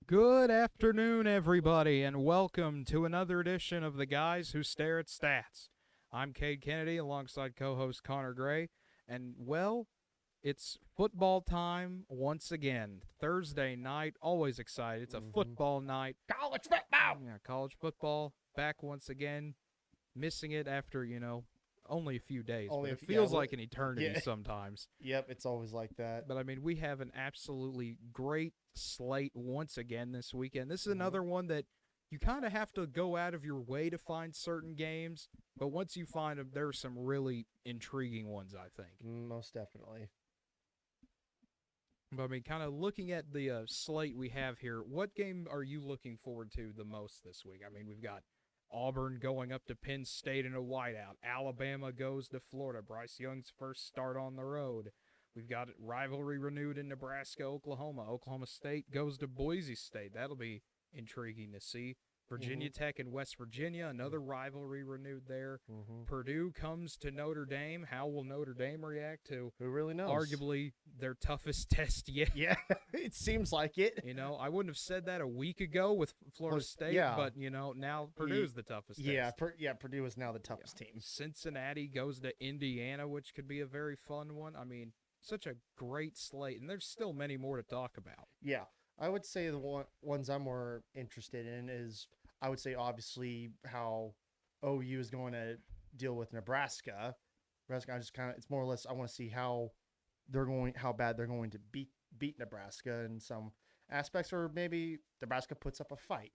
Good afternoon, everybody, and welcome to another edition of the Guys Who Stare at Stats. I'm Cade Kennedy alongside co host Connor Gray, and it's football time once again. Thursday night, always excited. It's a hmm football night. College football. Yeah, college football back once again, missing it after, only a few days, Only but it if yeah, feels like an eternity yeah, sometimes. yep. It's always like that. But I mean, we have an absolutely great slate once again this weekend. This is hmm another one that you kind of have to go out of your way to find certain games, but once you find them, there are some really intriguing ones, I think. Most definitely. But I mean, kind of looking at the slate we have here, what game are you looking forward to the most this week? I mean, we've got Auburn going up to Penn State in a whiteout. Alabama goes to Florida. Bryce Young's first start on the road. We've got rivalry renewed in Nebraska, Oklahoma. Oklahoma State goes to Boise State. That'll be intriguing to see. hmm Virginia Tech and West Virginia, another rivalry renewed there. hmm Purdue comes to Notre Dame. How will Notre Dame react to Who really knows? arguably their toughest test yet? Yeah, it seems like it. I wouldn't have said that a week ago with Florida State, Yeah, but now Purdue's the toughest yeah, test. Purdue is now the Yeah. toughest team. Cincinnati goes to Indiana, which could be a very fun one. I mean, such a great slate, and there's still many more to talk about. Yeah, I would say the ones I'm more interested in is I would say obviously how OU is going to deal with Nebraska. Nebraska, I just kind of it's more or less I want to see how bad they're going to beat Nebraska in some aspects, or maybe Nebraska puts up a fight.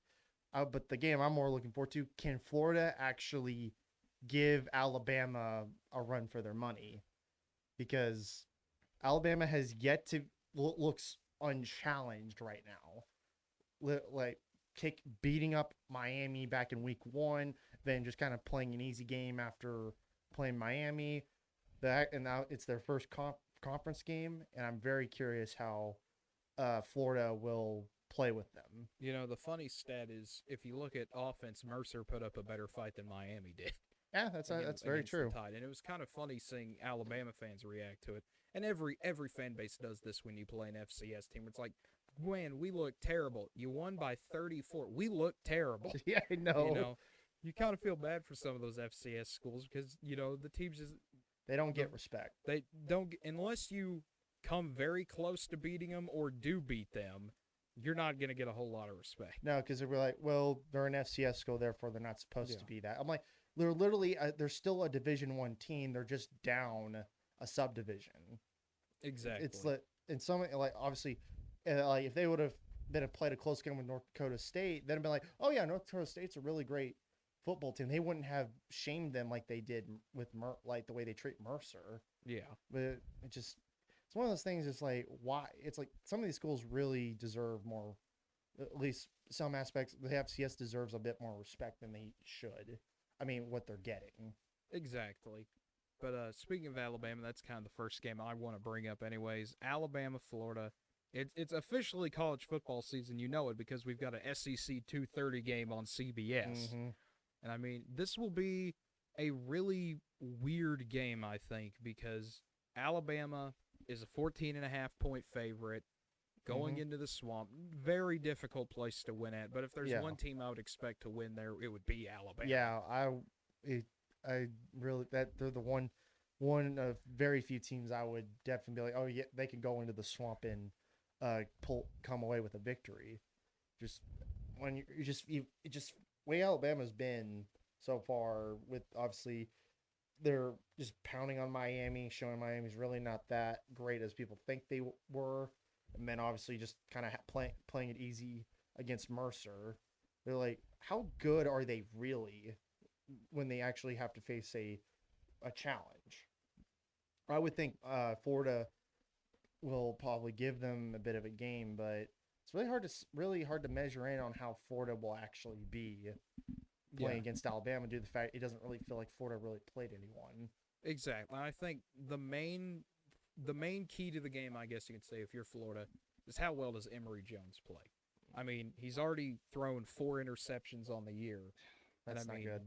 But the game I'm more looking forward to: can Florida actually give Alabama a run for their money? Because Alabama has yet to looks unchallenged right now. Like kick beating up Miami back in week one, then just kind of playing an easy game after playing Miami. That and now it's their first conference game, and I'm very curious how Florida will play with them. The funny stat is if you look at offense, Mercer put up a better fight than Miami did. Yeah, that's very Against the true. Tide, and it was kind of funny seeing Alabama fans react to it. And every fan base does this when you play an FCS team. It's like, man, we look terrible. You won by 34. We look terrible. Yeah, I You know. know, you kind of feel bad for some of those FCS schools because the teams just They don't the get respect. they don't unless you come very close to beating them or do beat them. You're not gonna get a whole lot of respect. No, because they were like, well, they're an FCS school, therefore they're not supposed Yeah, to be that. I'm like, they're literally they're still a Division One team. They're just down a subdivision. It's exactly. like in some like obviously, like if they would have been played a close game with North Dakota State, then it'd been like, oh yeah, North Dakota State's a really great football team. They wouldn't have shamed them like they did with like the way they treat Mercer. Yeah, But it just it's one of those things. It's like why it's like some of these schools really deserve more. At least some aspects, the FCS deserves a bit more respect than they should. I mean, what they're getting. exactly. But speaking of Alabama, that's kind of the first game I want to bring up, anyways. Alabama, Florida. It's officially college football season. You know it because we've got a SEC 2:30 game on CBS. Mm-hmm. And I mean, this will be a really weird game, I think, because Alabama is a 14.5 point favorite going Mm-hmm. into the swamp. Very difficult place to win at. But if there's Yeah, one team I would expect to win there, it would be Alabama. yeah. It, I really that they're the one of very few teams I would definitely be like, oh yeah, they can go into the swamp and come away with a victory. Just when you just it just way Alabama's been so far with obviously they're just pounding on Miami, showing Miami's really not that great as people think they were, and then obviously just kind of playing it easy against Mercer. They're like, how good are they really when they actually have to face a challenge? I would think Florida will probably give them a bit of a game, but it's really hard to measure in on how Florida will actually be Yeah, playing against Alabama due to the fact it doesn't really feel like Florida really played anyone. exactly. I think the main key to the game, I guess you could say, if you're Florida, is how well does Emory Jones play? I mean, he's already thrown 4 interceptions on the year, and I That's not mean, good.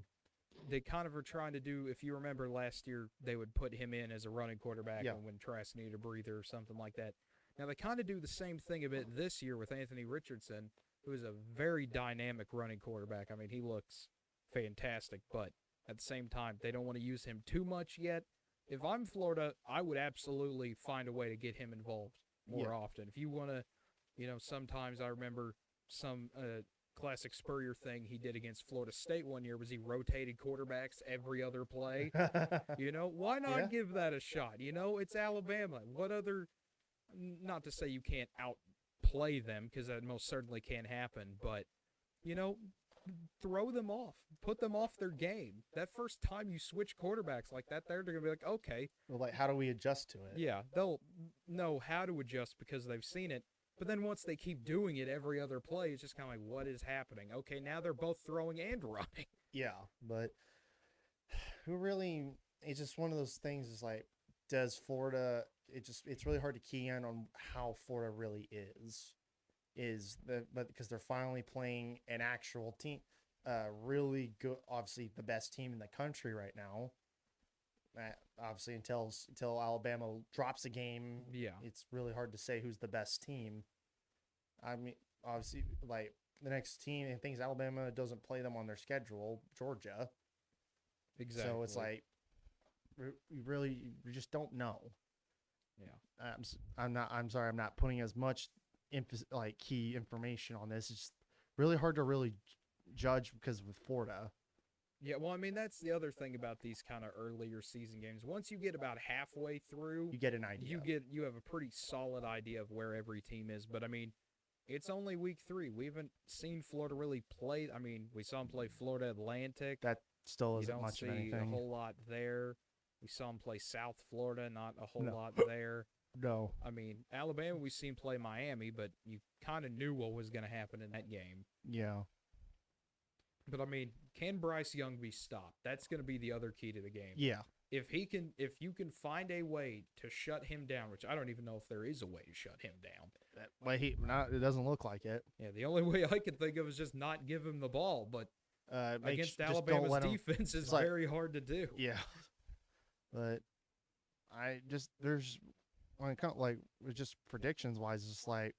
they kind of are trying to do. If you remember last year, they would put him in as a running quarterback Yeah. when Trask needed a breather or something like that. Now they kind of do the same thing a bit this year with Anthony Richardson, who is a very dynamic running quarterback. I mean, he looks fantastic, but at the same time, they don't want to use him too much yet. If I'm Florida, I would absolutely find a way to get him involved more often. If you want to, sometimes I remember some classic Spurrier thing he did against Florida State one year was he rotated quarterbacks every other play. Why not Yeah. give that a shot? It's Alabama. What other, not to say you can't outplay them because that most certainly can't happen, but, you know, throw them off, put them off their game. That first time you switch quarterbacks like that, they're going to be like, okay, Well, like, how do we adjust to it? yeah, they'll know how to adjust because they've seen it. But then once they keep doing it every other play, it's just kind of like, what is happening? Okay, now they're both throwing and running. Yeah, but who really? It's just one of those things. Is like, does Florida? It's really hard to key in on how Florida really is. But because they're finally playing an actual team, really good. Obviously, the best team in the country right now. Obviously, until Alabama drops a game, Yeah. it's really hard to say who's the best team. I mean, obviously, like the next team, and things Alabama doesn't play them on their schedule, Georgia. Exactly. So it's like, you just don't know. Yeah. I'm sorry, I'm not putting as much key information on this. It's just really hard to really judge because with Florida. Yeah, well, I mean, that's the other thing about these kind of earlier season games. Once you get about halfway through, You get an idea. you have a pretty solid idea of where every team is. But I mean, it's only week 3. We haven't seen Florida really play. I mean, we saw them play Florida Atlantic. That still You isn't don't much see of anything. a whole lot there. We saw them play South Florida, not a whole No. lot there. No. I mean, Alabama, we've seen play Miami, but you kind of knew what was going to happen in that game. Yeah. But I mean, can Bryce Young be stopped? That's going to be the other key to the game. Yeah. If you can find a way to shut him down, which I don't even know if there is a way to shut him down. It doesn't look like it. Yeah, the only way I can think of is just not give him the ball. But against just don't Alabama's let 'em- defense is it's like- very hard to do. Yeah. But there's when it comes with just predictions wise, it's like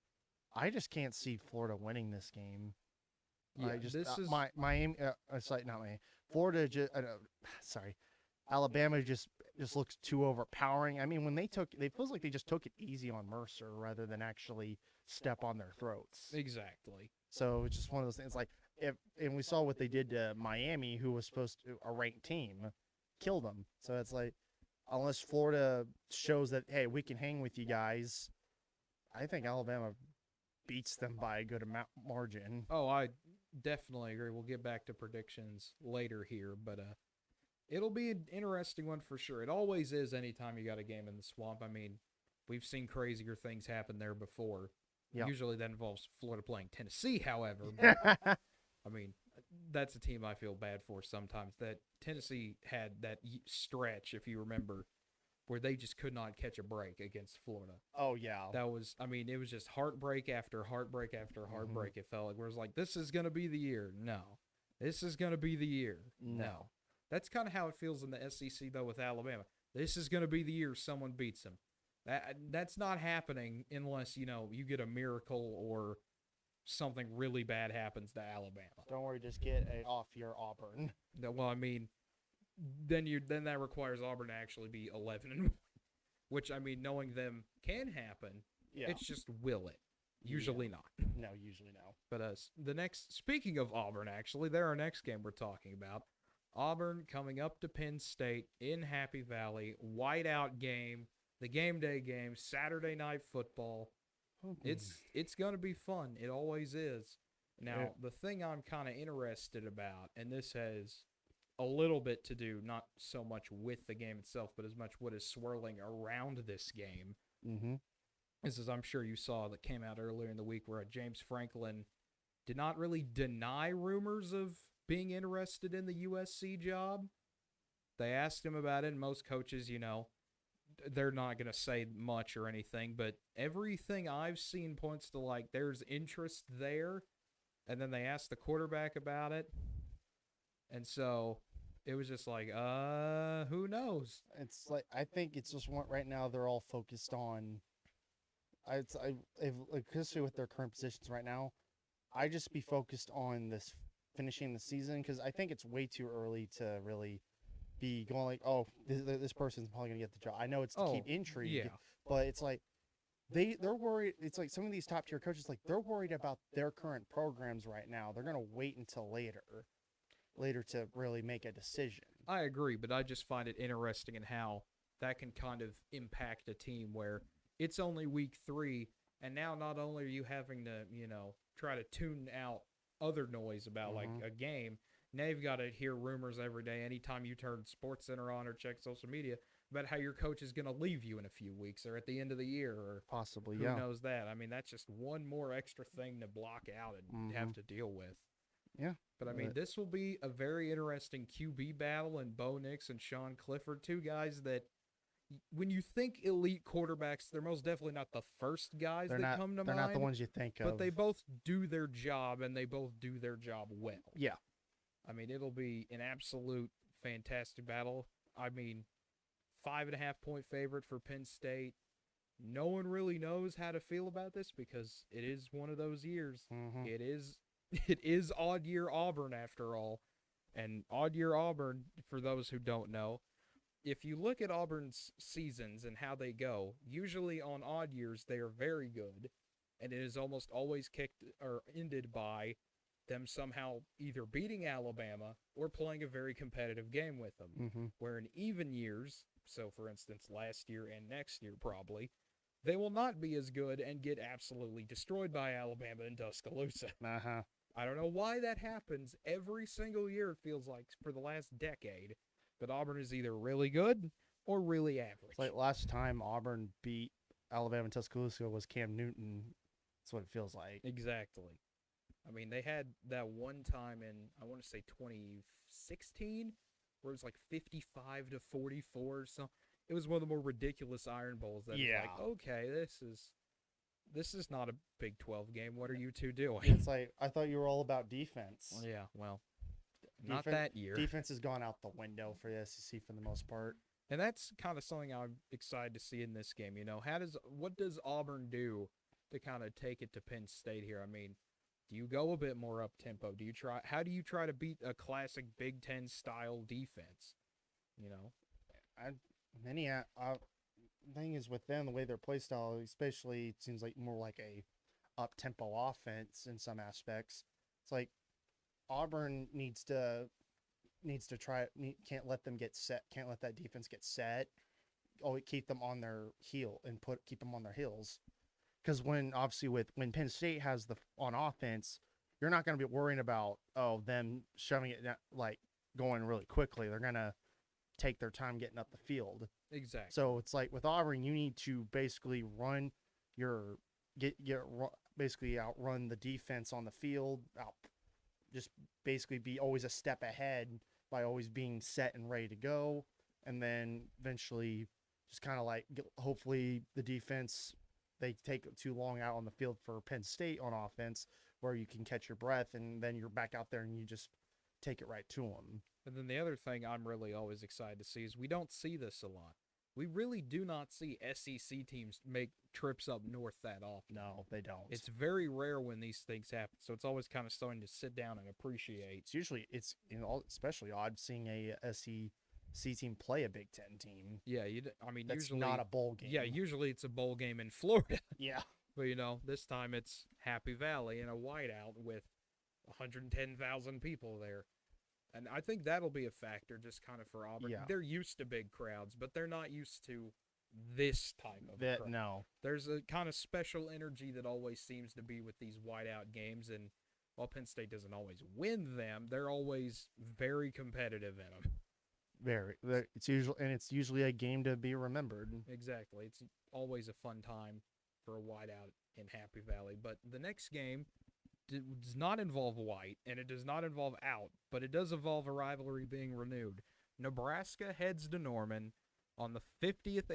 I just can't see Florida winning this game. Yeah, this is Miami. It's like not Miami. Florida just sorry, Alabama just looks too overpowering. I mean, when it feels like they just took it easy on Mercer rather than actually step on their throats. exactly. So it's just one of those things. Like and we saw what they did to Miami, who was supposed to a ranked team, kill them. So it's like unless Florida shows that hey, we can hang with you guys, I think Alabama beats them by a good margin. Oh, I definitely agree. We'll get back to predictions later here, but it'll be an interesting one for sure. It always is anytime you got a game in the swamp. I mean, we've seen crazier things happen there before. Yep. Usually that involves Florida playing Tennessee, however. But, I mean, that's a team I feel bad for sometimes. That Tennessee had that stretch, if you remember, where they just could not catch a break against Florida. Oh yeah. That was, I mean, it was just heartbreak after heartbreak after heartbreak. It felt like where it was like, this is going to be the year. No. This is going to be the year. No. That's kind of how it feels in the SEC, though, with Alabama. This is going to be the year someone beats them. That's not happening unless, you get a miracle or something really bad happens to Alabama. Don't worry, just get it off your Auburn. Well, I mean, then that requires Auburn to actually be 11-1, which I mean, knowing them can happen. Yeah. It's just will it? Usually not. No, usually no. But speaking of Auburn, actually, they're our next game we're talking about. Auburn coming up to Penn State in Happy Valley, whiteout game, the game day game, Saturday night football. It's going to be fun. It always is. Now, the thing I'm kind of interested about, and this has a little bit to do, not so much with the game itself, but as much what is swirling around this game. Mm-hmm. This is, I'm sure you saw that came out earlier in the week where James Franklin did not really deny rumors of being interested in the USC job. They asked him about it, and most coaches, they're not going to say much or anything, but everything I've seen points to like there's interest there, and then they asked the quarterback about it, and so it was just like, who knows? It's like I think it's just one right now. They're all focused on. Especially with their current positions right now. I just be focused on this finishing the season because I think it's way too early to really be going like, oh, this person's probably gonna get the job. I know it's to keep Oh, intrigue, yeah. but it's like they're worried. It's like some of these top tier coaches, like they're worried about their current programs right now. They're gonna wait until later to really make a decision. I agree, but I just find it interesting in how that can kind of impact a team where it's only week 3, and now not only are you having to, try to tune out other noise about like Mm-hmm. a game, now you've got to hear rumors every day anytime you turn Sports Center on or check social media about how your coach is going to leave you in a few weeks or at the end of the year or Possibly, who yeah. knows that. I mean, that's just one more extra thing to block out and Mm-hmm. have to deal with. Yeah. But I mean, this will be a very interesting QB battle, and Bo Nix and Sean Clifford, two guys that, when you think elite quarterbacks, they're most definitely not the first guys They're that not. come to They're mind. not the ones you think but of. they both do their job, and they both do their job well. Yeah. I mean, it'll be an absolute fantastic battle. I mean, 5.5 point favorite for Penn State. No one really knows how to feel about this because it is one of those years. Mm-hmm. It is it is odd year Auburn after all. And odd year Auburn, for those who don't know, if you look at Auburn's seasons and how they go, usually on odd years they are very good, and it is almost always kicked or ended by them somehow either beating Alabama or playing a very competitive game with them. Mm-hmm. Where in even years, so for instance last year and next year probably, they will not be as good and get absolutely destroyed by Alabama in Tuscaloosa. Uh-huh. I don't know why that happens every single year, it feels like, for the last decade. But Auburn is either really good or really average. It's like last time Auburn beat Alabama and Tuscaloosa was Cam Newton. That's what it feels like. Exactly. I mean, they had that one time in, I want to say 2016, where it was like 55-44 or something. It was one of the more ridiculous Iron Bowls that Yeah. was like, okay, this is not a Big 12 game. What are you two doing? It's like I thought you were all about defense. Yeah, well, not Defen- that year. Defense has gone out the window for the SEC for the most part. And that's kind of something I'm excited to see in this game. What does Auburn do to kind of take it to Penn State here? I mean, do you go a bit more up tempo? How do you try to beat a classic Big Ten style defense? Many thing is with them the way their play style, especially it seems like more like a up tempo offense in some aspects. It's like Auburn needs to can't let them get set, can't let that defense get set. Always keep them on their heel and keep them on their heels. Because when Penn State has on offense, you're not going to be worrying about them shoving it down, like going really quickly. They're going to take their time getting up the field. Exactly. So it's like with Auburn, you need to basically basically outrun the defense on the field. Just basically be always a step ahead by always being set and ready to go, and then eventually just kind of like hopefully the defense, they take too long out on the field for Penn State on offense where you can catch your breath and then you're back out there and you just take it right to them. And then the other thing I'm really always excited to see is we don't see this a lot. We really do not see SEC teams make trips up north that often. No, they don't. It's very rare when these things happen, so it's always kind of something to sit down and appreciate. It's especially odd seeing a SEC team play a Big Ten team. Yeah, That's usually not a bowl game. Yeah, usually it's a bowl game in Florida. Yeah. But this time it's Happy Valley in a whiteout with 110,000 people there. And I think that'll be a factor just kind of for Auburn. Yeah. They're used to big crowds, but they're not used to this type of crowd. No. There's a kind of special energy that always seems to be with these whiteout games, and while Penn State doesn't always win them, they're always very competitive in them. Very. It's usually a game to be remembered. Exactly. It's always a fun time for a whiteout in Happy Valley. But the next game does not involve white, and it does not involve out, but it does involve a rivalry being renewed. Nebraska heads to Norman on the 50th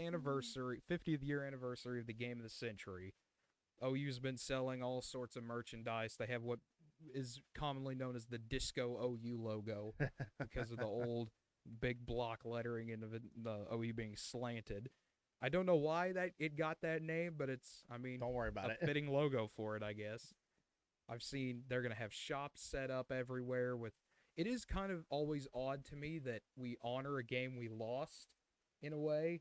year anniversary of the game of the century. OU's been selling all sorts of merchandise. They have what is commonly known as the Disco OU logo because of the old big block lettering and the OU being slanted. I don't know why it got that name, but it's, Don't worry about a fitting logo for it, I guess. I've seen they're going to have shops set up everywhere with it is kind of always odd to me that we honor a game we lost in a way.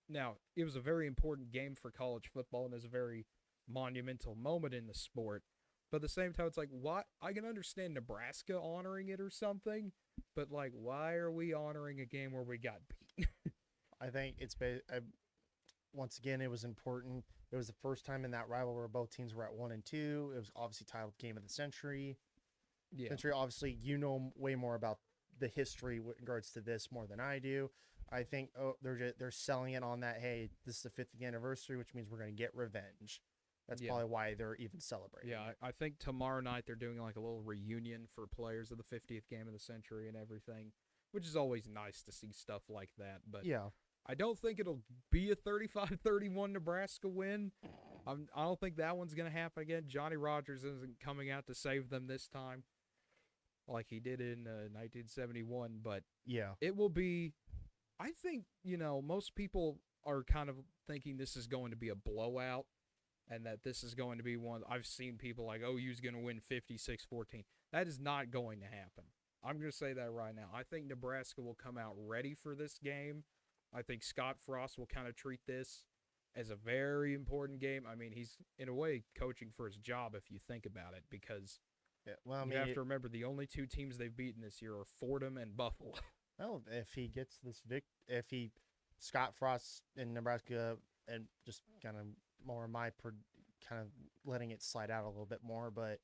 Now, it was a very important game for college football and is a very monumental moment in the sport. But at the same time, it's like, why? I can understand Nebraska honoring it or something, but like, why are we honoring a game where we got beat? I think once again, it was important. It was the first time in that rivalry where both teams were at 1-2. It was obviously titled Game of the Century. Yeah. Century, obviously, you know way more about the history with regards to this more than I do. I think they're selling it on that. Hey, this is the 50th anniversary, which means we're going to get revenge. That's probably why they're even celebrating. Yeah, I think tomorrow night they're doing like a little reunion for players of the 50th game of the century and everything, which is always nice to see stuff like that. But yeah, I don't think it'll be a 35-31 Nebraska win. I don't think that one's going to happen again. Johnny Rodgers isn't coming out to save them this time like he did in 1971, but yeah, it will be – I think, most people are kind of thinking this is going to be a blowout and that this is going to be one – I've seen people like, OU's going to win 56-14. That is not going to happen. I'm going to say that right now. I think Nebraska will come out ready for this game. I think Scott Frost will kind of treat this as a very important game. I mean, he's, in a way, coaching for his job if you think about it because you have to remember the only two teams they've beaten this year are Fordham and Buffalo. Well, if he gets this Scott Frost in Nebraska and just kind of more kind of letting it slide out a little bit more, but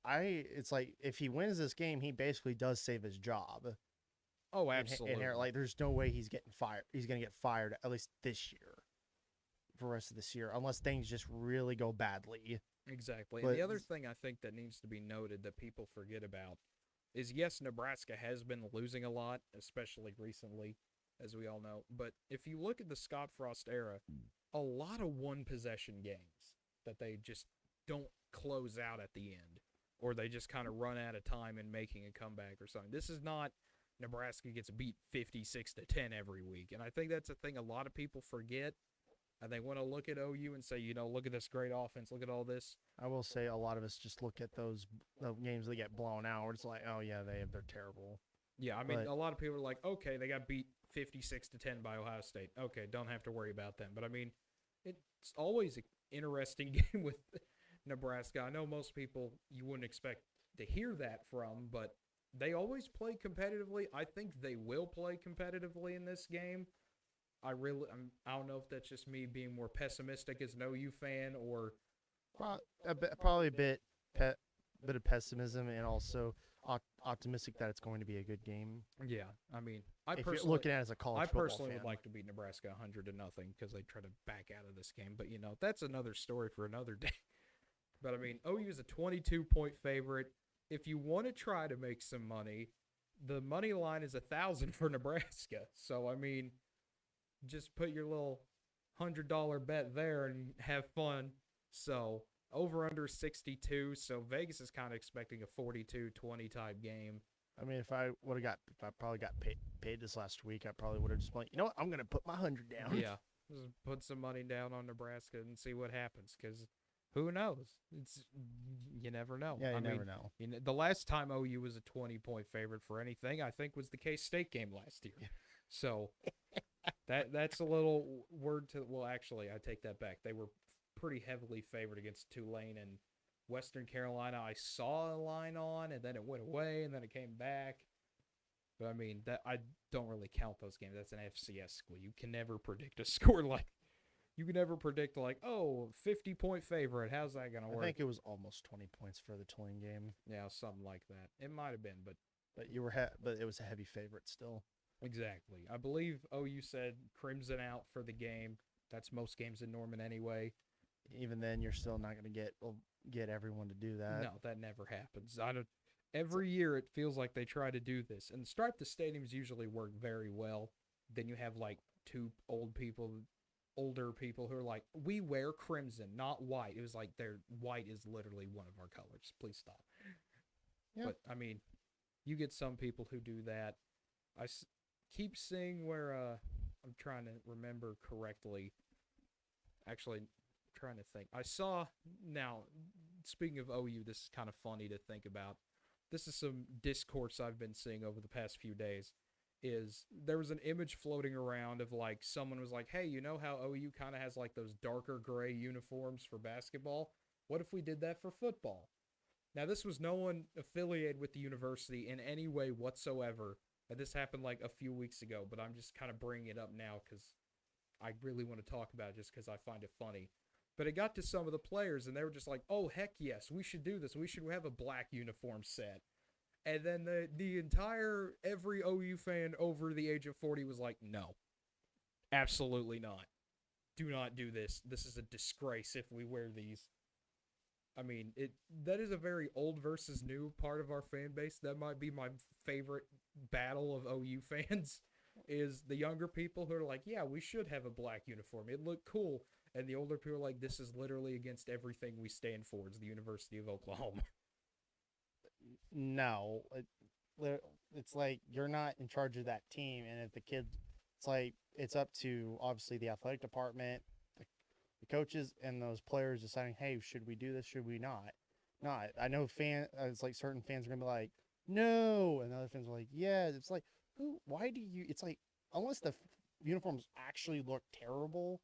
it's like if he wins this game, he basically does save his job. Oh, absolutely. And like, there's no way he's getting fired. He's going to get fired at least this year, for the rest of this year, unless things just really go badly. Exactly. And the other thing I think that needs to be noted that people forget about is, yes, Nebraska has been losing a lot, especially recently, as we all know. But if you look at the Scott Frost era, a lot of one-possession games that they just don't close out at the end, or they just kind of run out of time in making a comeback or something. This is not Nebraska gets beat 56-10 every week. And I think that's a thing a lot of people forget. And they want to look at OU and say, look at this great offense. Look at all this. I will say a lot of us just look at those games that get blown out. Where it's like, oh, yeah, they're terrible. Yeah, I mean, a lot of people are like, okay, they got beat 56-10 by Ohio State. Okay, don't have to worry about them. But, I mean, it's always an interesting game with Nebraska. I know most people you wouldn't expect to hear that from, but they always play competitively. I think they will play competitively in this game. I don't know if that's just me being more pessimistic as an OU fan or probably a bit of pessimism and also optimistic that it's going to be a good game. Yeah, I mean, if you're looking at it as a college football personally fan. would like to beat Nebraska 100-0 because they try to back out of this game, but that's another story for another day. But I mean, OU is a 22-point favorite. If you want to try to make some money, the money line is 1,000 for Nebraska. So I mean, just put your little $100 bet there and have fun. So over under 62. So Vegas is kind of expecting a 42-20 type game. I mean, if I probably got paid this last week, I probably would have just been like, you know what, I'm gonna put my 100 down. Yeah, just put some money down on Nebraska and see what happens. Because who knows? You never know. Yeah, never know. The last time OU was a 20-point favorite for anything, I think, was the K-State game last year. So that's a little word to. Well, actually, I take that back. They were pretty heavily favored against Tulane and Western Carolina. I saw a line on, and then it went away, and then it came back. But I mean, that I don't really count those games. That's an FCS school. You can never predict a score like. You can never predict 50-point favorite. How's that gonna work? I think it was almost 20 points for the Tulane game. Yeah, something like that. It might have been, but but it was a heavy favorite still. Exactly. I believe OU said Crimson out for the game. That's most games in Norman anyway. Even then, you're still not going to get everyone to do that. No, that never happens. Every year it feels like they try to do this. And Stripe the stadiums usually work very well. Then you have two older people who are like, we wear crimson, not white. It was like their white is literally one of our colors. Please stop. Yeah. But, I mean, you get some people who do that. I keep seeing where I'm trying to remember correctly. Actually, I'm trying to think. I saw now speaking of OU, this is kind of funny to think about. This is some discourse I've been seeing over the past few days. Is there was an image floating around of like someone was like, hey, you know how OU kind of has like those darker gray uniforms for basketball? What if we did that for football? Now, this was no one affiliated with the university in any way whatsoever. And this happened like a few weeks ago, but I'm just kind of bringing it up now because I really want to talk about it just because I find it funny. But it got to some of the players, and they were just like, oh, heck yes, we should do this. We should have a black uniform set. And then the entire, every OU fan over the age of 40 was like, no, absolutely not. Do not do this. This is a disgrace if we wear these. I mean, that is a very old versus new part of our fan base. That might be my favorite battle of OU fans, is the younger people who are like, yeah, we should have a black uniform. It looked cool. And the older people are like, this is literally against everything we stand for. It's the University of Oklahoma. No, it's like you're not in charge of that team, and if the kids, it's like it's up to obviously the athletic department, the coaches, and those players deciding, hey, should we do this? Should we not? Not. I know it's like certain fans are gonna be like, no, and other fans are like, yeah. It's like, who? Why do you? It's like unless the uniforms actually look terrible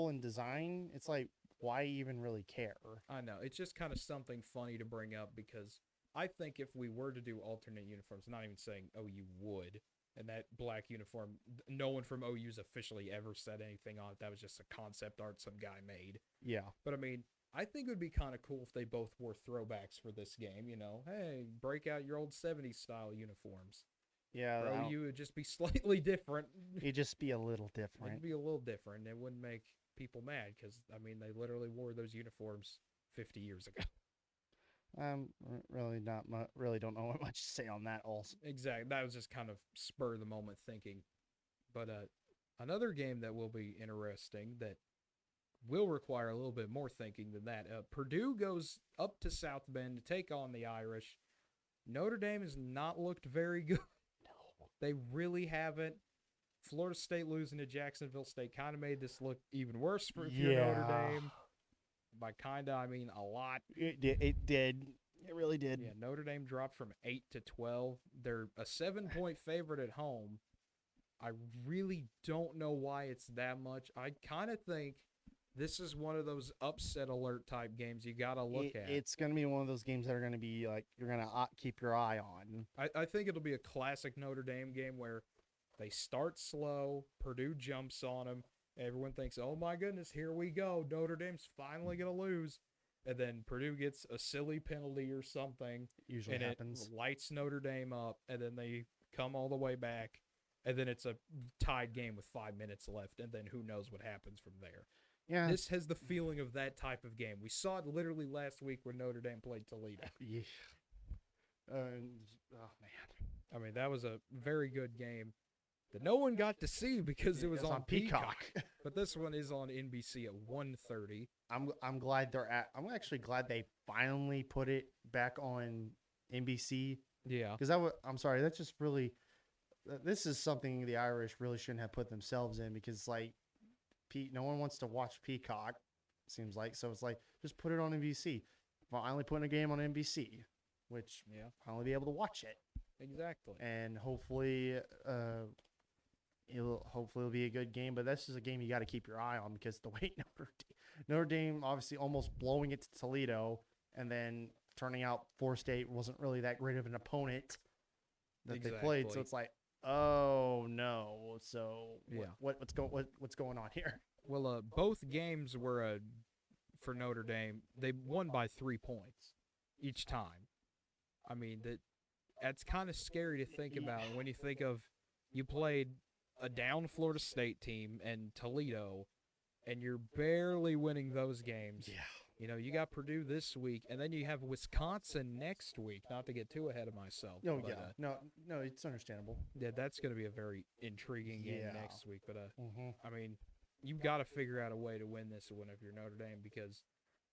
in design, it's like why even really care? I know. It's just kind of something funny to bring up because I think if we were to do alternate uniforms, not even saying OU would, and that black uniform, no one from OU's officially ever said anything on it. That was just a concept art some guy made. Yeah. But I mean, I think it would be kind of cool if they both wore throwbacks for this game. You know, hey, break out your old 70s style uniforms. Yeah. For OU would just be slightly different. It'd just be a little different. It'd be a little different. It wouldn't make people mad because, I mean, they literally wore those uniforms 50 years ago. Really don't know what much to say on that also. Exactly. That was just kind of spur of the moment thinking. But another game that will be interesting that will require a little bit more thinking than that. Purdue goes up to South Bend to take on the Irish. Notre Dame has not looked very good. No. They really haven't. Florida State losing to Jacksonville State kind of made this look even worse for if you're Notre Dame. By kind of, I mean a lot. It did. It really did. Yeah, Notre Dame dropped from 8 to 12. They're a 7-point favorite at home. I really don't know why it's that much. I kind of think this is one of those upset alert type games you got to look at. It's going to be one of those games that are going to be like you're going to keep your eye on. I think it'll be a classic Notre Dame game where they start slow, Purdue jumps on them, everyone thinks, oh my goodness, here we go, Notre Dame's finally going to lose. And then Purdue gets a silly penalty or something. Usually and happens. It lights Notre Dame up, and then they come all the way back. And then it's a tied game with 5 minutes left, and then who knows what happens from there. Yeah. This has the feeling of that type of game. We saw it literally last week when Notre Dame played Toledo. Yeah. Oh, man. I mean, that was a very good game that no one got to see because it was on Peacock. But this one is on NBC at 1:30. I'm glad I'm actually glad they finally put it back on NBC. Yeah. Because I'm sorry, that's just really, this is something the Irish really shouldn't have put themselves in because like no one wants to watch Peacock, seems like. So it's like just put it on NBC. Finally putting a game on NBC, which finally be able to watch it. Exactly. And hopefully it'll be a good game, but this is a game you got to keep your eye on because the way Notre Dame obviously almost blowing it to Toledo and then turning out Florida State wasn't really that great of an opponent that they played. So it's like, oh no. So what's going on here? Well, both games were for Notre Dame. They won by 3 points each time. I mean, that's kind of scary to think about when you think of you played a down Florida State team and Toledo, and you're barely winning those games. Yeah. You know, you got Purdue this week, and then you have Wisconsin next week. Not to get too ahead of myself. No, no, it's understandable. Yeah, that's going to be a very intriguing game next week. But I mean, you've got to figure out a way to win this one if you're Notre Dame because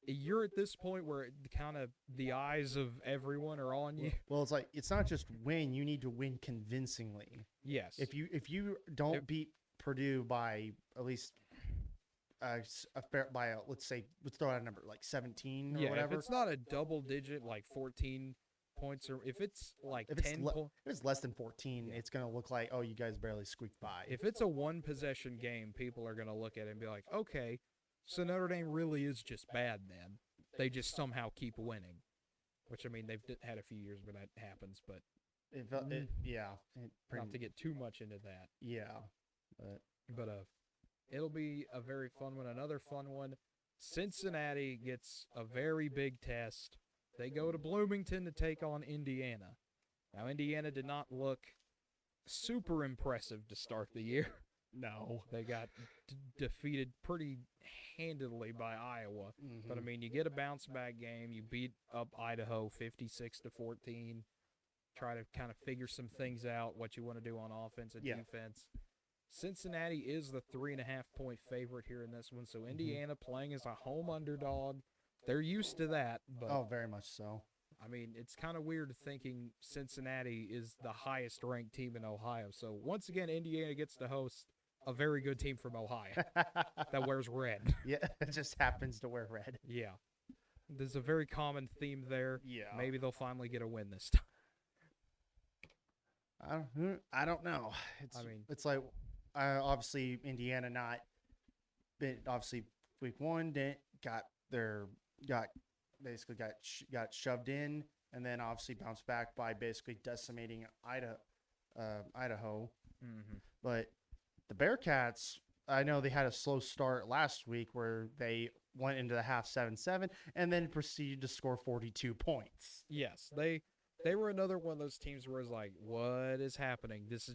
you're at this point where kind of the eyes of everyone are on you. Well, it's like it's not just win; you need to win convincingly. Yes. If you don't beat Purdue by at least a fair by let's throw out a number like 17 or Yeah, if whatever. it's not a double digit like 14 points, or if it's like If 10 points, if it's less than 14, Yeah. it's gonna look like, oh, you guys barely squeaked by. if it's a one possession game, people are going to look at it and be like, okay, so Notre Dame really is just bad then. They just somehow keep winning. Which, I mean, they've had a few years where that happens, but Yeah, not to get too much into that. yeah, But it'll be a very fun one. Another fun one. Cincinnati gets a very big test. They go to Bloomington to take on Indiana. Now, Indiana did not look super impressive to start the year. no, They got defeated pretty handily by Iowa. mm-hmm. But I mean, you get a bounce back game. You beat up Idaho 56-14. Try to kind of figure some things out, what you want to do on offense and defense. Cincinnati is the 3.5-point favorite here in this one. So Indiana playing as a home underdog. They're used to that. But very much so. I mean, it's kind of weird thinking Cincinnati is the highest ranked team in Ohio. So once again, Indiana gets to host a very good team from Ohio that wears red. Yeah, it just happens to wear red. Yeah. There's a very common theme there. Yeah. Maybe they'll finally get a win this time. I don't know. It's like obviously Indiana not been obviously week one got shoved in, and then obviously bounced back by basically decimating Idaho. Mm-hmm. But the Bearcats, I know they had a slow start last week where they went into the half 7-7 and then proceeded to score 42 points. Yes, they were another one of those teams where it's like, what is happening? Is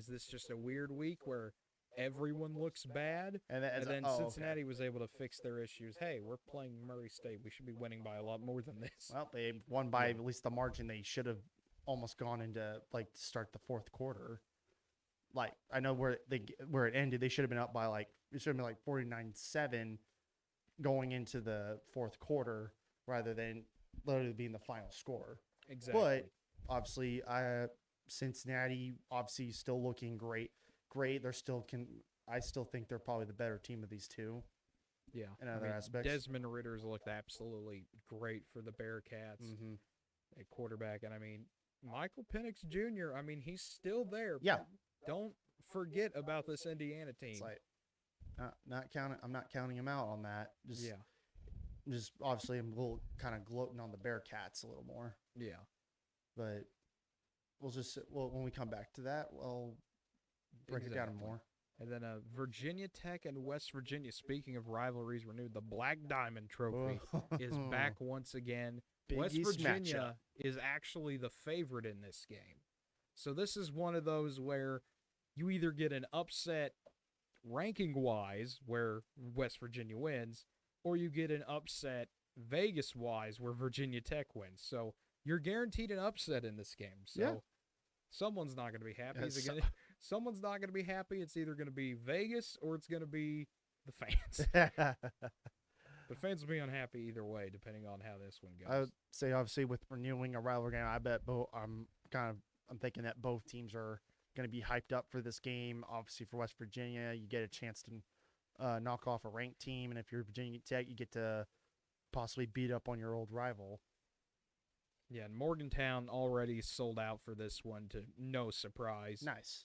this just a weird week where everyone looks bad? And then Cincinnati was able to fix their issues. Hey, we're playing Murray State. We should be winning by a lot more than this. Well, they won by at least the margin they should have almost gone into, like, to start the fourth quarter. Like, I know where it ended. They should have been up by like 49-7 going into the fourth quarter rather than literally being the final score. Exactly. But obviously, Cincinnati obviously still looking great. I still think they're probably the better team of these two. Yeah. In other aspects. Desmond Ritter's looked absolutely great for the Bearcats at quarterback. And I mean, Michael Penix Jr., I mean, he's still there. Yeah. Don't forget about this Indiana team. It's like, I'm not counting him out on that. Just obviously I'm a little kind of gloating on the Bearcats a little more. Yeah. But when we come back to that, we'll break it down more. And then Virginia Tech and West Virginia, speaking of rivalries renewed, the Black Diamond Trophy is back once again. West Virginia is actually the favorite in this game. So this is one of those where you either get an upset ranking-wise where West Virginia wins, or you get an upset Vegas-wise where Virginia Tech wins. So you're guaranteed an upset in this game. So someone's not going to be happy. Someone's not going to be happy. It's either going to be Vegas or it's going to be the fans. But fans will be unhappy either way, depending on how this one goes. I would say, obviously, with renewing a rivalry game, I bet I'm thinking that both teams are going to be hyped up for this game. Obviously, for West Virginia, you get a chance to knock off a ranked team, and if you're Virginia Tech, you get to possibly beat up on your old rival. Yeah, and Morgantown already sold out for this one, to no surprise. Nice.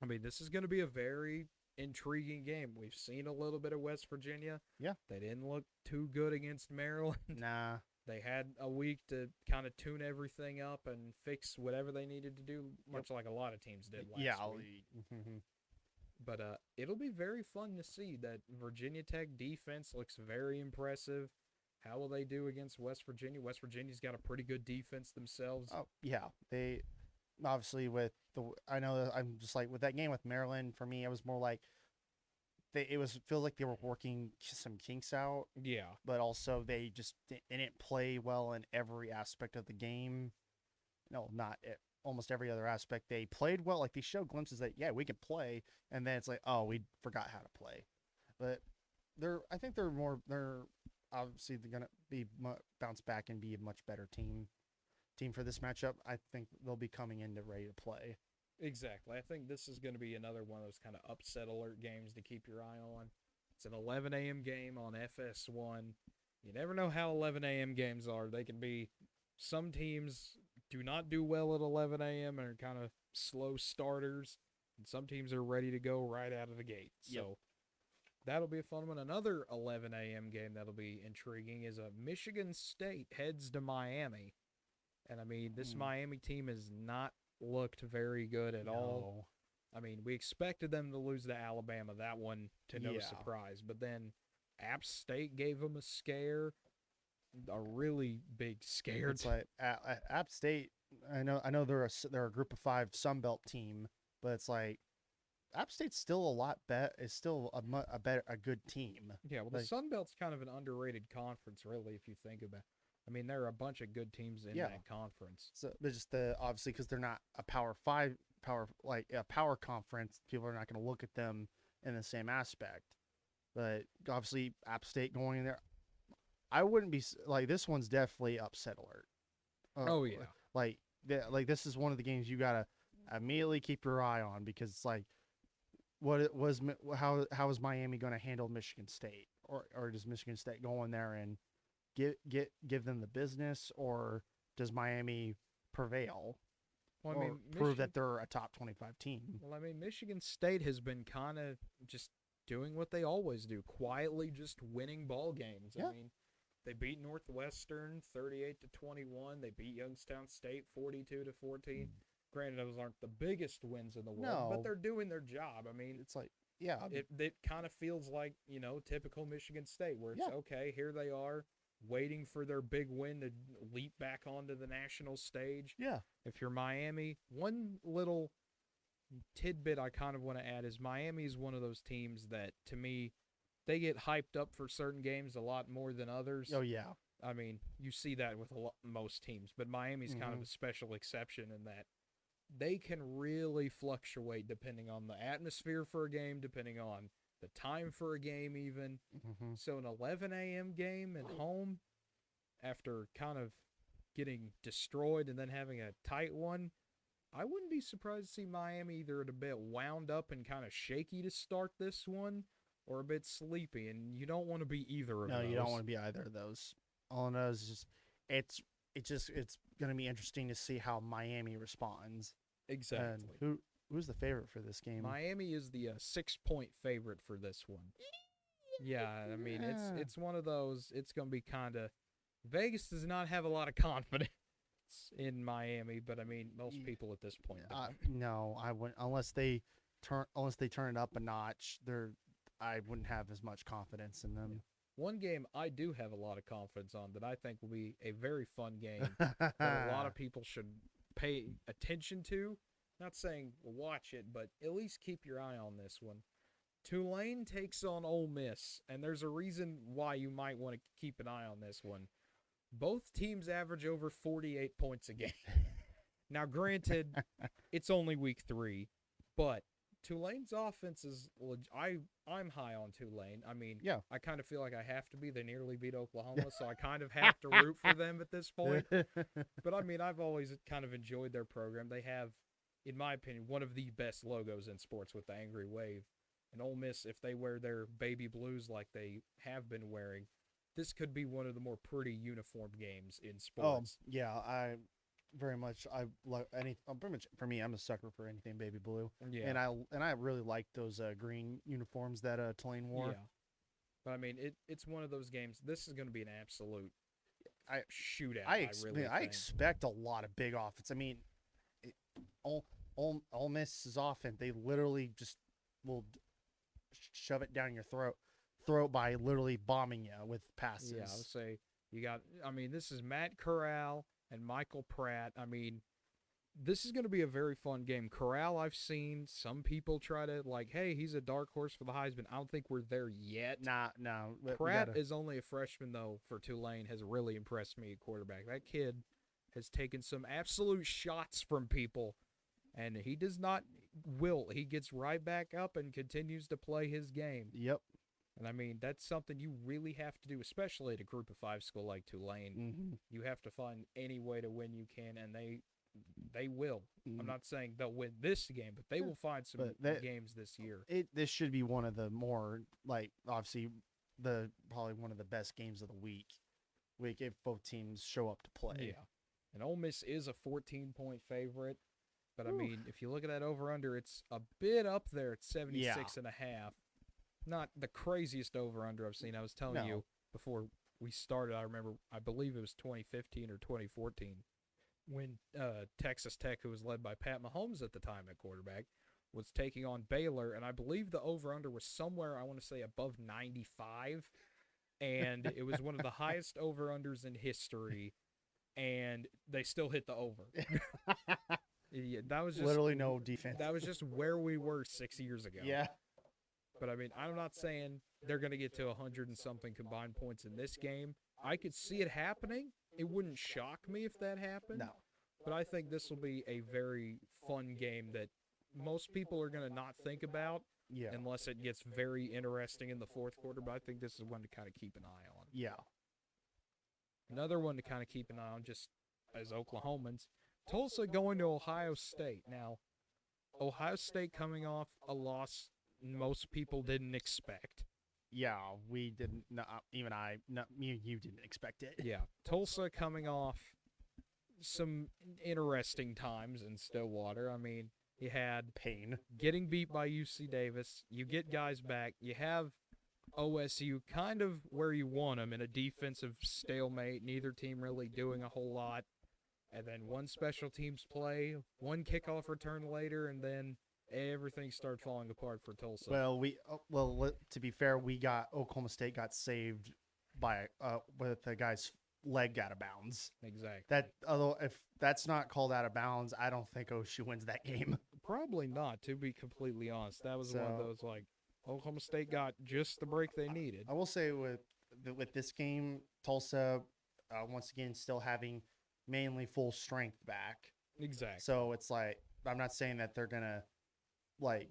I mean, this is going to be a very intriguing game. We've seen a little bit of West Virginia. Yeah. They didn't look too good against Maryland. Nah. They had a week to kind of tune everything up and fix whatever they needed to do, much like a lot of teams did last week. But it'll be very fun to see. That Virginia Tech defense looks very impressive. How will they do against West Virginia? West Virginia's got a pretty good defense themselves. Oh, yeah. They obviously I know I'm just like with that game with Maryland, for me, it was more like feels like they were working some kinks out. Yeah. But also they just didn't play well in every aspect of the game. No, not almost every other aspect. They played well. Like, they showed glimpses that, yeah, we can play. And then it's like, oh, we forgot how to play. But I think they're obviously they're going to be bounce back and be a much better team for this matchup. I think they'll be coming in ready to play. Exactly. I think this is going to be another one of those kind of upset alert games to keep your eye on. It's an 11 a.m. game on FS1. You never know how 11 a.m. games are. They can be, some teams do not do well at 11 a.m. and are kind of slow starters, and some teams are ready to go right out of the gate. Yep. So that'll be a fun one. Another 11 a.m. game that'll be intriguing is a Michigan State heads to Miami. And I mean, this Miami team has not looked very good at all. I mean, we expected them to lose to Alabama, that one to no surprise. But then App State gave them a scare, a really big scare. It's like App State. I know they're a Group of 5 Sun Belt team, but it's like App State's still a lot better. Is still a good team. Yeah, well, the Sun Belt's kind of an underrated conference, really, if you think about it. I mean, there are a bunch of good teams in that conference. So they're just obviously because they're not a Power 5 power conference, people are not going to look at them in the same aspect. But obviously, App State going in there, I wouldn't be like, this one's definitely upset alert. Oh yeah, like this is one of the games you gotta immediately keep your eye on, because it's like, how is Miami going to handle Michigan State, or does Michigan State go in there and give them the business, or does Miami prevail? Well, I or mean, prove that they're a top 25 team. Well, I mean, Michigan State has been kind of just doing what they always do, quietly just winning ball games. Yeah. I mean, they beat Northwestern 38-21. They beat Youngstown State 42-14. Granted, those aren't the biggest wins in the world, but they're doing their job. I mean, it's like, it kind of feels like, typical Michigan State, where it's okay, here they are, waiting for their big win to leap back onto the national stage. Yeah. If you're Miami, one little tidbit I kind of want to add is Miami is one of those teams that, to me, they get hyped up for certain games a lot more than others. Oh, yeah. I mean, you see that with most teams, but Miami's kind of a special exception in that they can really fluctuate depending on the atmosphere for a game, depending on the time for a game even. So an 11 a.m. game at home, after kind of getting destroyed and then having a tight one, I wouldn't be surprised to see Miami either a bit wound up and kind of shaky to start this one, or a bit sleepy, and you don't want to be either of those. No, you don't want to be either of those. All I know is it's going to be interesting to see how Miami responds. Exactly. And who's the favorite for this game? Miami is the 6-point favorite for this one. Yeah, I mean, it's one of those, it's going to be kind of, Vegas does not have a lot of confidence in Miami, but I mean, most people at this point don't. No, I wouldn't, unless they turn it up a notch. I wouldn't have as much confidence in them. One game I do have a lot of confidence on that I think will be a very fun game that a lot of people should pay attention to. Not saying watch it, but at least keep your eye on this one. Tulane takes on Ole Miss, and there's a reason why you might want to keep an eye on this one. Both teams average over 48 points a game. Now, granted, it's only week 3, but Tulane's offense is I'm high on Tulane. I mean, I kind of feel like I have to be. They nearly beat Oklahoma, so I kind of have to root for them at this point. But I mean, I've always kind of enjoyed their program. They have, in my opinion, one of the best logos in sports with the Angry Wave. And Ole Miss, if they wear their baby blues like they have been wearing, this could be one of the more pretty uniform games in sports. Yeah, I very much, I like pretty much, for me, I'm a sucker for anything baby blue. Yeah. And I really like those green uniforms that Tulane wore. Yeah. But I mean, it's one of those games. This is going to be an absolute shootout. I expect a lot of big offense. I mean, Ole Miss's offense, they literally just will shove it down your throat by literally bombing you with passes. Yeah, I would say this is Matt Corral and Michael Pratt. I mean, this is going to be a very fun game. Corral, I've seen some people try to, hey, he's a dark horse for the Heisman. I don't think we're there yet. No. Pratt is only a freshman, though, for Tulane, has really impressed me at quarterback. That kid has taken some absolute shots from people, and he does not wilt. He gets right back up and continues to play his game. Yep. And I mean, that's something you really have to do, especially at a Group of 5 school like Tulane. You have to find any way to win you can, and they they will. I'm Mm, not saying they'll win this game, but they Yeah, will find some but that games this year. this should be one of the more like obviously the probably one of the best games of the week if both teams show up to play. Yeah. And Ole Miss is a 14-point favorite. But, I Whew. mean, if you look at that over-under, it's a bit up there at Yeah. 76.5. Not the craziest over-under I've seen. I was telling No. you before we started, I believe it was 2015 or 2014, when Texas Tech, who was led by Pat Mahomes at the time at quarterback, was taking on Baylor. And I believe the over-under was somewhere, I want to say, above 95. And it was one of the highest over-unders in history. And they still hit the over. Yeah, that was just Literally no defense. That was just where we were 6 years ago. Yeah. But I mean, I'm not saying they're going to get to 100 and something combined points in this game. I could see it happening. It wouldn't shock me if that happened. No. But I think this will be a very fun game that most people are going to not think about Yeah. unless it gets very interesting in the fourth quarter. But I think this is one to kind of keep an eye on. Yeah. Another one to kind of keep an eye on, just as Oklahomans, Tulsa going to Ohio State. Now, Ohio State coming off a loss most people didn't expect. Yeah, we didn't. No, even I, not me and you didn't expect it. Yeah, Tulsa coming off some interesting times in Stillwater. I mean, you had Pain. getting beat by UC Davis. You get guys back. You have OSU kind of where you want them in a defensive stalemate. Neither team really doing a whole lot. And then one special teams play, one kickoff return later, and then everything started falling apart for Tulsa. Well, to be fair, Oklahoma State got saved by with the guy's leg out of bounds. Exactly. That although if that's not called out of bounds, I don't think OSU wins that game. Probably not, to be completely honest. That was one of So- those, like, Oklahoma State got just the break they needed. I will say with this game, Tulsa once again still having mainly full strength back. Exactly. So it's like I'm not saying that they're gonna like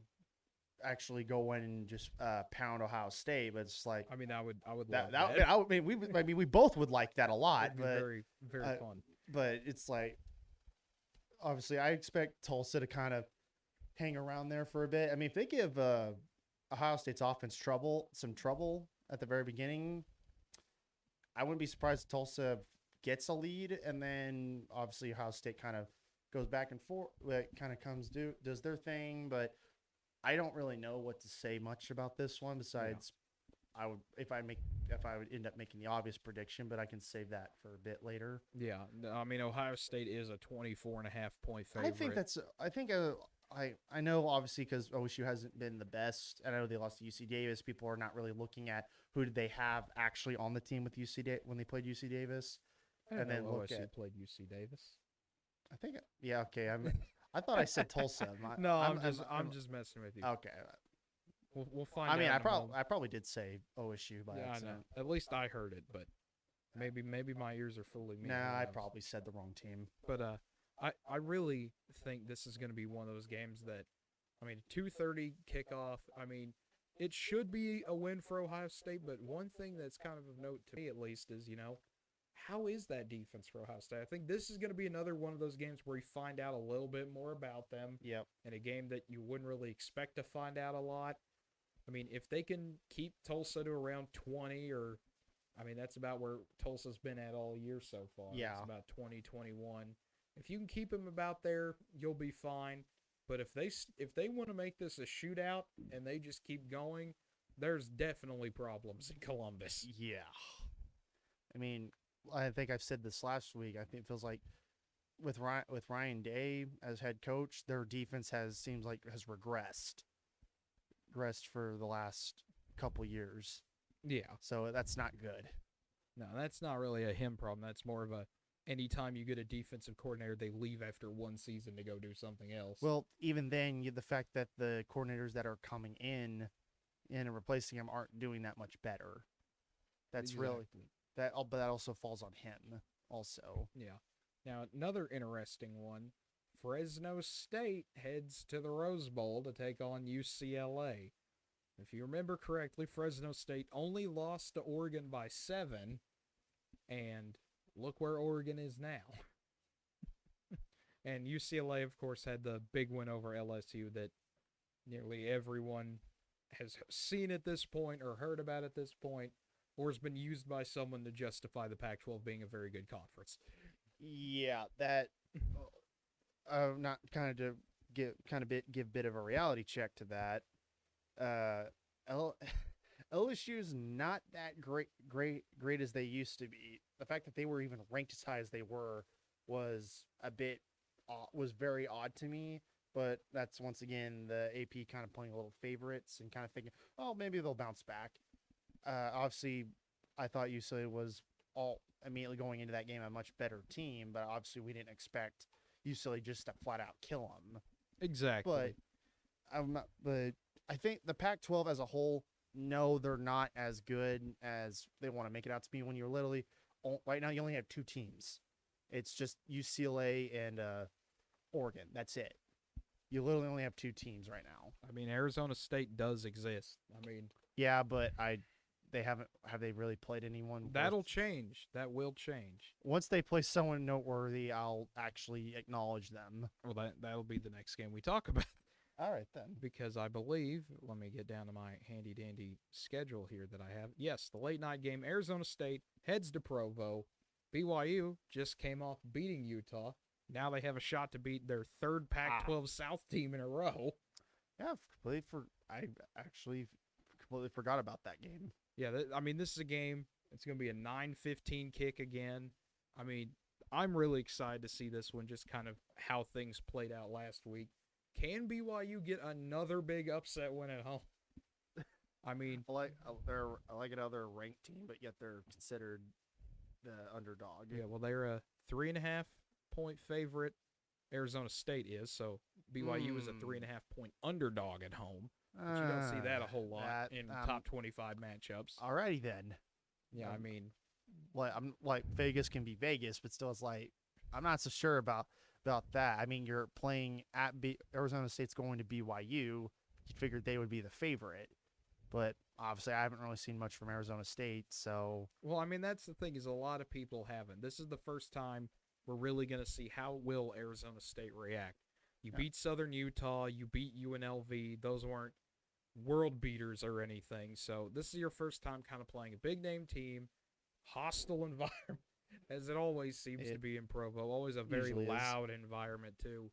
actually go in and just pound Ohio State, but it's like I mean, I would love that. that. I mean, we both would like that a lot, It'd be but very, very uh, fun. but it's like obviously I expect Tulsa to kind of hang around there for a bit. I mean, if they give Ohio State's offense some trouble at the very beginning, I wouldn't be surprised if Tulsa gets a lead, and then obviously Ohio State kind of goes back and forth, kind of does their thing. But I don't really know what to say much about this one besides I would if I would end up making the obvious prediction, but I can save that for a bit later. Yeah. No, I mean, Ohio State is a 24.5-point favorite. I know obviously because OSU hasn't been the best. I know they lost to UC Davis. People are not really looking at who did they have actually on the team with when they played UC Davis. I didn't and then know look OSU at- played UC Davis. I think okay. I thought I said Tulsa. No, I'm just messing with you. okay. We'll find I mean, out. I probably did say OSU by Yeah, I know. accident. At least I heard it, but maybe my ears are fooling me. Nah, Who I knows? probably said the wrong team. But I really think this is going to be one of those games that, I mean, 2:30 kickoff. I mean, it should be a win for Ohio State. But one thing that's kind of note to me, at least, is how is that defense for Ohio State? I think this is going to be another one of those games where you find out a little bit more about them. Yep. In a game that you wouldn't really expect to find out a lot. I mean, if they can keep Tulsa to around 20 or, I mean, that's about where Tulsa's been at all year so far. Yeah. It's about 20, 21. If you can keep them about there, you'll be fine. But if they want to make this a shootout and they just keep going, there's definitely problems in Columbus. Yeah. I mean, I think I've said this last week. I think it feels like with Ryan Day as head coach, their defense seems like has regressed for the last couple years. Yeah. So that's not good. No, that's not really a him problem. That's more of a anytime you get a defensive coordinator, they leave after one season to go do something else. Well, even then, the fact that the coordinators that are coming in and replacing him aren't doing that much better. That's really that. But that also falls on him. Also, yeah. Now another interesting one: Fresno State heads to the Rose Bowl to take on UCLA. If you remember correctly, Fresno State only lost to Oregon by 7, and look where Oregon is now. And UCLA, of course, had the big win over LSU that nearly everyone has seen at this point or heard about at this point, or has been used by someone to justify the Pac 12 being a very good conference. Yeah, that not kind of to give a bit of a reality check to that. L- LSU's not that great as they used to be. The fact that they were even ranked as high as they were was a bit was very odd to me. But that's once again the AP kind of playing a little favorites and kind of thinking, oh, maybe they'll bounce back. Obviously, I thought UCLA was all immediately going into that game a much better team, but obviously we didn't expect UCLA just to flat out kill them. Exactly. But I think the Pac-12 as a whole, no, they're not as good as they want to make it out to be. When you're literally right now, you only have two teams. It's just UCLA and Oregon. That's it. You literally only have two teams right now. I mean, Arizona State does exist. I mean, yeah, but they haven't have they really played anyone? That'll change. That will change. Once they play someone noteworthy, I'll actually acknowledge them. Well, that'll be the next game we talk about. All right then. Because I believe, let me get down to my handy dandy schedule here that I have. Yes, the late night game, Arizona State heads to Provo. BYU just came off beating Utah. Now they have a shot to beat their third Pac-12 South team in a row. Yeah, I actually completely forgot about that game. Yeah, I mean, this is a game. It's going to be a 9:15 kick again. I mean, I'm really excited to see this one, just kind of how things played out last week. Can BYU get another big upset win at home? I mean, I like another ranked team, but yet they're considered the underdog. Yeah, well, they're a 3.5-point favorite. Arizona State is, so BYU is a 3.5-point underdog at home. But you don't see that a whole lot in top 25 matchups. Alrighty then. Yeah, I mean, I'm like Vegas can be Vegas, but still, it's like I'm not so sure about that. I mean, you're playing at Arizona State's going to BYU. You figured they would be the favorite, but obviously, I haven't really seen much from Arizona State. So, well, I mean, that's the thing is a lot of people haven't. This is the first time we're really going to see how will Arizona State react. You beat Southern Utah, you beat UNLV. Those weren't world beaters or anything. So this is your first time kind of playing a big name team, hostile environment, as it always seems to be in Provo. Always a very loud environment too.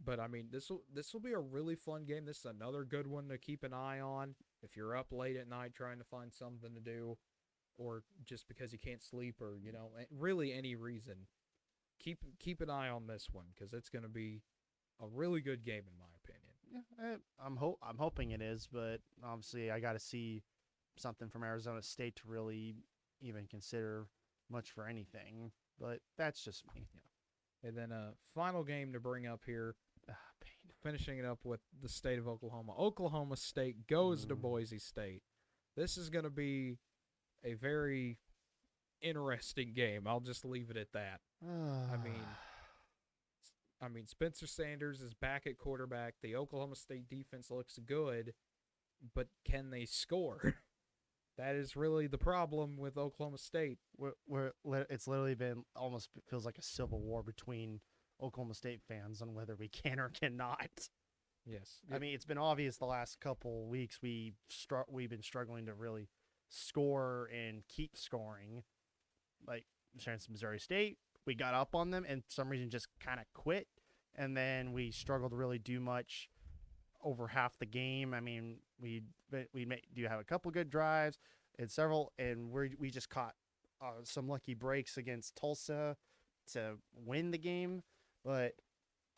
But I mean, this will be a really fun game. This is another good one to keep an eye on if you're up late at night trying to find something to do, or just because you can't sleep, or really any reason. Keep an eye on this one because it's going to be a really good game in my opinion. Yeah, I'm hoping it is, but obviously I got to see something from Arizona State to really even consider much for anything. But that's just me. Yeah. And then a final game to bring up here. Finishing it up with the state of Oklahoma. Oklahoma State goes to Boise State. This is going to be a very interesting game. I'll just leave it at that. I mean, Spencer Sanders is back at quarterback. The Oklahoma State defense looks good, but can they score? That is really the problem with Oklahoma State. It's literally been almost feels like a civil war between Oklahoma State fans on whether we can or cannot. Yes. I mean, it's been obvious the last couple weeks we've been struggling to really score and keep scoring. Like, Missouri State, we got up on them and for some reason just kind of quit. And then we struggled to really do much over half the game. I mean, we do have a couple good drives and we just caught some lucky breaks against Tulsa to win the game. But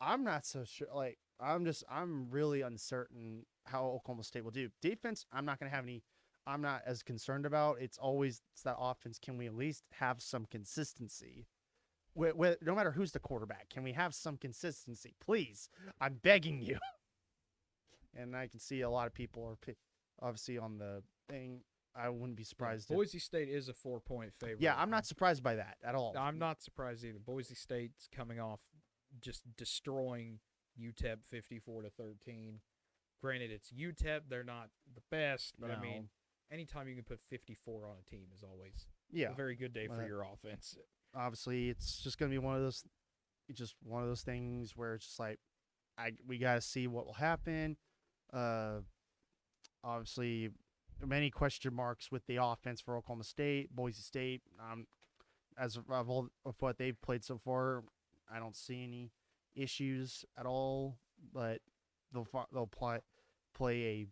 I'm not so sure. Like, I'm really uncertain how Oklahoma State will do. Defense, I'm not as concerned about. It's that offense. Can we at least have some consistency? No matter who's the quarterback, can we have some consistency? Please, I'm begging you. And I can see a lot of people are obviously on the thing. I wouldn't be surprised. Boise State is a 4-point favorite. Yeah, I'm not surprised by that at all. I'm not surprised either. Boise State's coming off just destroying UTEP 54-13. Granted, it's UTEP; they're not the best, but I mean, anytime you can put 54 on a team is always a very good day for your offense. Obviously, it's just going to be one of those it's just one of those things where it's just like we got to see what will happen. Uh, Obviously, many question marks with the offense for Oklahoma State, Boise State. As of all of what they've played so far, I don't see any issues at all. But they'll play a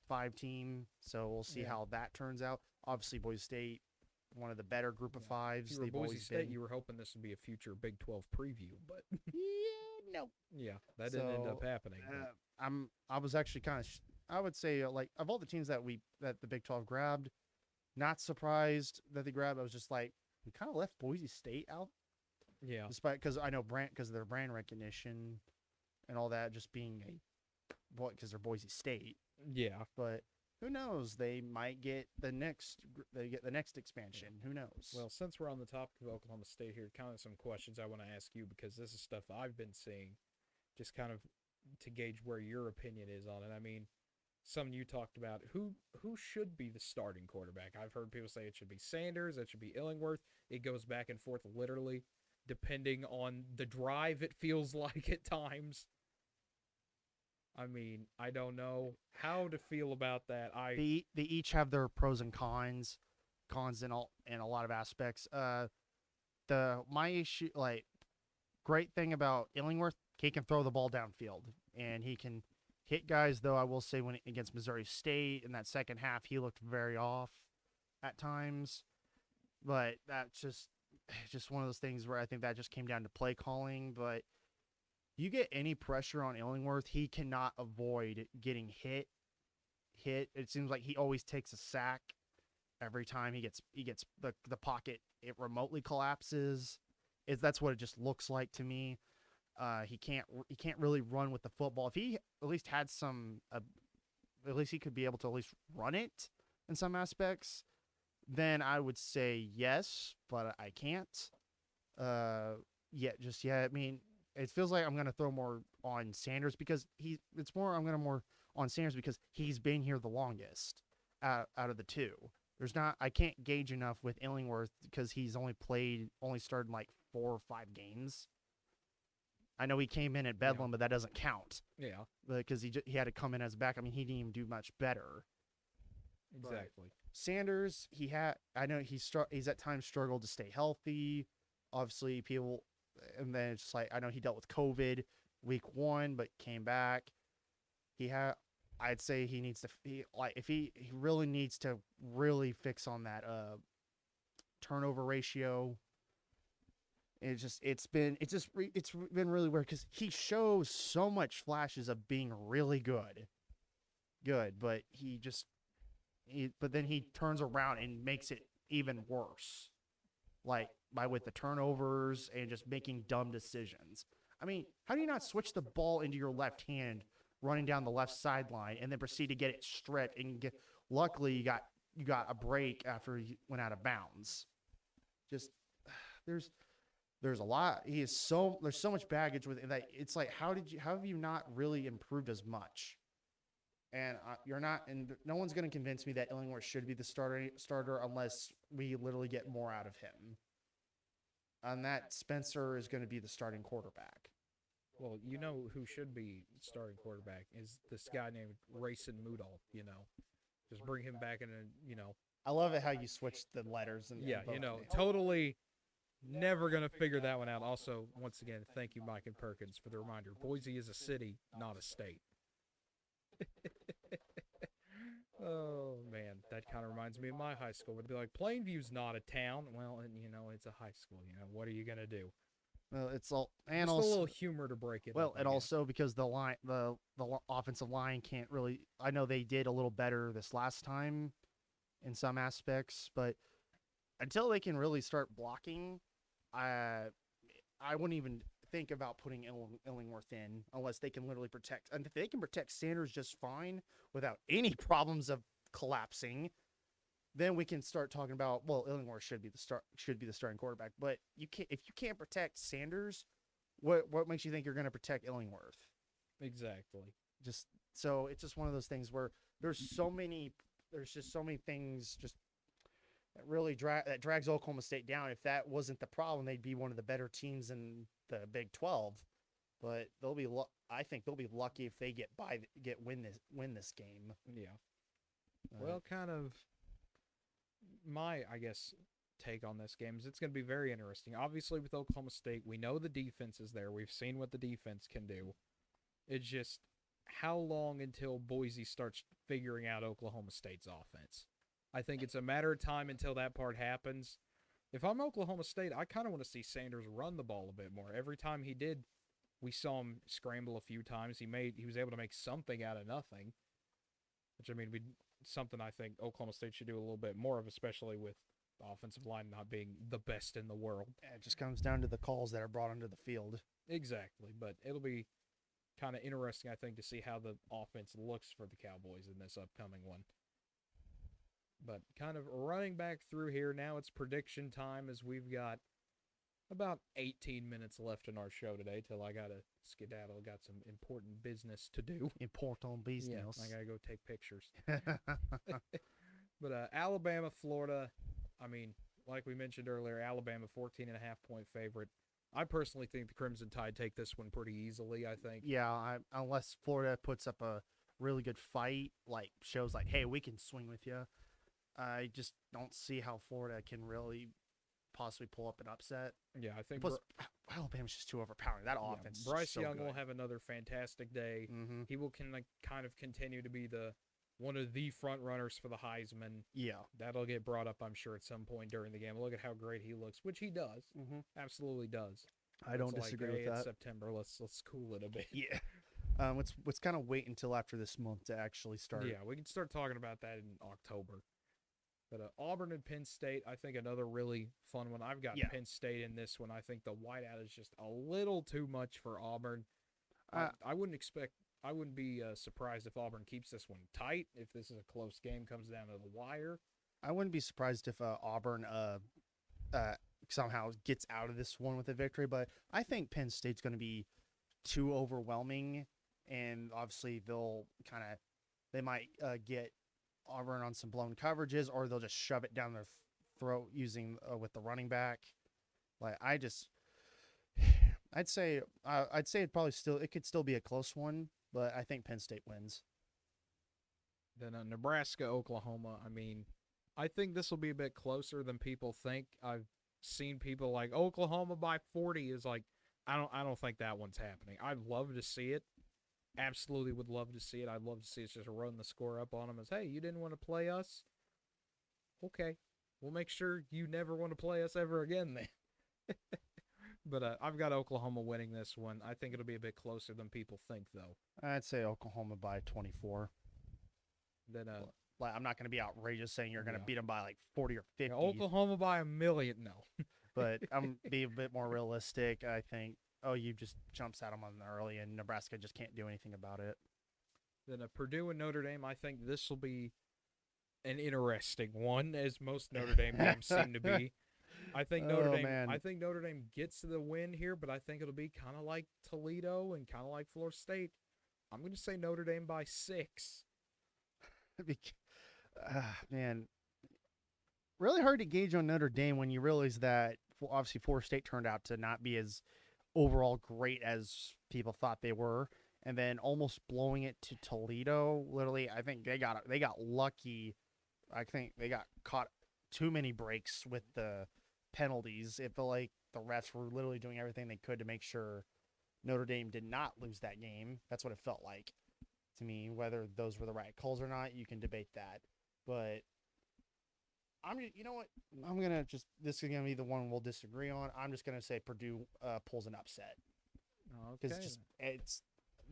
five team, so we'll see Yeah. how that turns out. Obviously, Boise State, one of the better group of Yeah. fives. If you were They've Boise always State, been. you were hoping this would be a future Big 12 preview, but Yeah, no. yeah, that didn't end up happening. But I was actually kind of I would say like of all the teams that the Big 12 grabbed, not surprised that they grabbed. I was just like we kind of left Boise State out, yeah, despite because I know because of their brand recognition and all that, just being because they're Boise State. yeah. But who knows? They might get the next expansion. Who knows? Well, since we're on the topic of Oklahoma State here, kind of some questions I want to ask you because this is stuff I've been seeing, just kind of to gauge where your opinion is on it. I mean, some you talked about who should be the starting quarterback. I've heard people say it should be Sanders, it should be Illingworth. It goes back and forth literally depending on the drive it feels like at times. I mean, I don't know how to feel about that. They each have their pros and cons in a lot of aspects. My issue great thing about Illingworth, he can throw the ball downfield and he can hit guys. Though I will say when against Missouri State in that second half, he looked very off at times. But that's just one of those things where I think that just came down to play calling. But you get any pressure on Illingworth, he cannot avoid getting hit. It seems like he always takes a sack every time he gets the pocket. It remotely collapses. That's what it just looks like to me. He can't really run with the football. If he at least had some, at least he could be able to at least run it in some aspects. Then I would say yes, but I can't. I mean, it feels like I'm gonna throw more on Sanders because I'm gonna more on Sanders because he's been here the longest out of the two. I can't gauge enough with Illingworth because he's only started like 4 or 5 games. I know he came in at Bedlam, but that doesn't count. Yeah, Because he had to come in as back. I mean, he didn't even do much better. exactly. But Sanders, I know he's at times struggled to stay healthy. Obviously, and then it's just like I know he dealt with COVID week 1, but came back. I'd say he needs to he really needs to really fix on that turnover ratio. It's been really weird because he shows so much flashes of being really good, but but then he turns around and makes it even worse, like with the turnovers and just making dumb decisions. I mean, how do you not switch the ball into your left hand, running down the left sideline, and then proceed to get it stripped luckily you got a break after he went out of bounds. Just there's a lot. There's so much baggage with it that it's like how have you not really improved as much? And you're not, and no one's going to convince me that Illingworth should be the starter unless we literally get more out of him. And that Spencer is going to be the starting quarterback. Well, you know who should be starting quarterback is this guy named Rayson Moodall. Just bring him back in I love it how you switched the letters and yeah, both names. totally never gonna figure that one out. Also, once again, thank you, Mike and Perkins, for the reminder. Boise is a city, not a state. Oh man, that kind of reminds me of my high school. Would be like Plainview's not a town. Well, and it's a high school. What are you gonna do? Well, it's all and Just also a little humor to break it. well, up, I and guess. also because the offensive line can't really. I know they did a little better this last time in some aspects, but until they can really start blocking, I wouldn't even think about putting Illingworth in unless they can literally protect. And if they can protect Sanders just fine without any problems of collapsing, then we can start talking about Illingworth should be the starting quarterback. But if you can't protect Sanders, what makes you think you're going to protect Illingworth? Exactly. So it's just one of those things where there's just so many things that drags Oklahoma State down. If that wasn't the problem, they'd be one of the better teams in the Big 12. But I think they'll be lucky if they win this game. Yeah. Well, kind of my, I guess, take on this game is it's going to be very interesting. Obviously, with Oklahoma State, we know the defense is there. We've seen what the defense can do. It's just how long until Boise starts figuring out Oklahoma State's offense. I think it's a matter of time until that part happens. If I'm Oklahoma State, I kind of want to see Sanders run the ball a bit more. Every time he did, we saw him scramble a few times. He was able to make something out of nothing, which I mean, something I think Oklahoma State should do a little bit more of, especially with the offensive line not being the best in the world. It just comes down to the calls that are brought onto the field. Exactly, but it'll be kind of interesting, I think, to see how the offense looks for the Cowboys in this upcoming one. But kind of running back through here, now it's prediction time as we've got about 18 minutes left in our show today till I got to skedaddle. Got some important business to do. Important business. Yeah, I got to go take pictures. But Alabama, Florida, I mean, like we mentioned earlier, Alabama 14.5-point favorite. I personally think the Crimson Tide take this one pretty easily, I think. Yeah, unless Florida puts up a really good fight, like shows like, hey, we can swing with you. I just don't see how Florida can really possibly pull up an upset. Yeah, I think plus Alabama's just too overpowering. That offense. Bryce so Young good. will have another fantastic day. Mm-hmm. He will kind of continue to be one of the front runners for the Heisman. Yeah, that'll get brought up, I'm sure, at some point during the game. Look at how great he looks, which he does. Mm-hmm. Absolutely does. I don't disagree with that. It's September. Let's cool it a bit. Yeah. Let's kind of wait until after this month to actually start. Yeah, we can start talking about that in October. But Auburn and Penn State, I think another really fun one. I've got Penn State in this one. I think the whiteout is just a little too much for Auburn. I wouldn't be surprised if Auburn keeps this one tight. If this is a close game, comes down to the wire. I wouldn't be surprised if Auburn somehow gets out of this one with a victory. But I think Penn State's going to be too overwhelming, and obviously they might get Auburn on some blown coverages, or they'll just shove it down their throat using with the running back. Like I'd say it could still be a close one, but I think Penn State wins. Then Nebraska, Oklahoma. I mean, I think this will be a bit closer than people think. I've seen people like Oklahoma by 40 is like I don't think that one's happening. I'd love to see it. Absolutely would love to see it. I'd love to see us just run the score up on them as, hey, you didn't want to play us? Okay. We'll make sure you never want to play us ever again then. But I've got Oklahoma winning this one. I think it'll be a bit closer than people think, though. I'd say Oklahoma by 24. Then I'm not going to be outrageous saying you're going to beat them by like 40 or 50. Oklahoma by 1,000,000, no. But I'm going to be a bit more realistic. I think OU just jumps at them on the early, and Nebraska just can't do anything about it. Then Purdue and Notre Dame, I think this will be an interesting one, as most Notre Dame games seem to be. I think Notre Dame gets the win here, but I think it'll be kind of like Toledo and kind of like Florida State. I'm going to say Notre Dame by 6. Man, really hard to gauge on Notre Dame when you realize that obviously Florida State turned out to not be as overall great as people thought they were, and then almost blowing it to Toledo. Literally, I think they got lucky. I think they got caught too many breaks with the penalties. It felt like the refs were literally doing everything they could to make sure Notre Dame did not lose that game. That's what it felt like to me. Whether those were the right calls or not, you can debate that. But you know what? This is gonna be the one we'll disagree on. I'm just gonna say Purdue pulls an upset. Okay. It's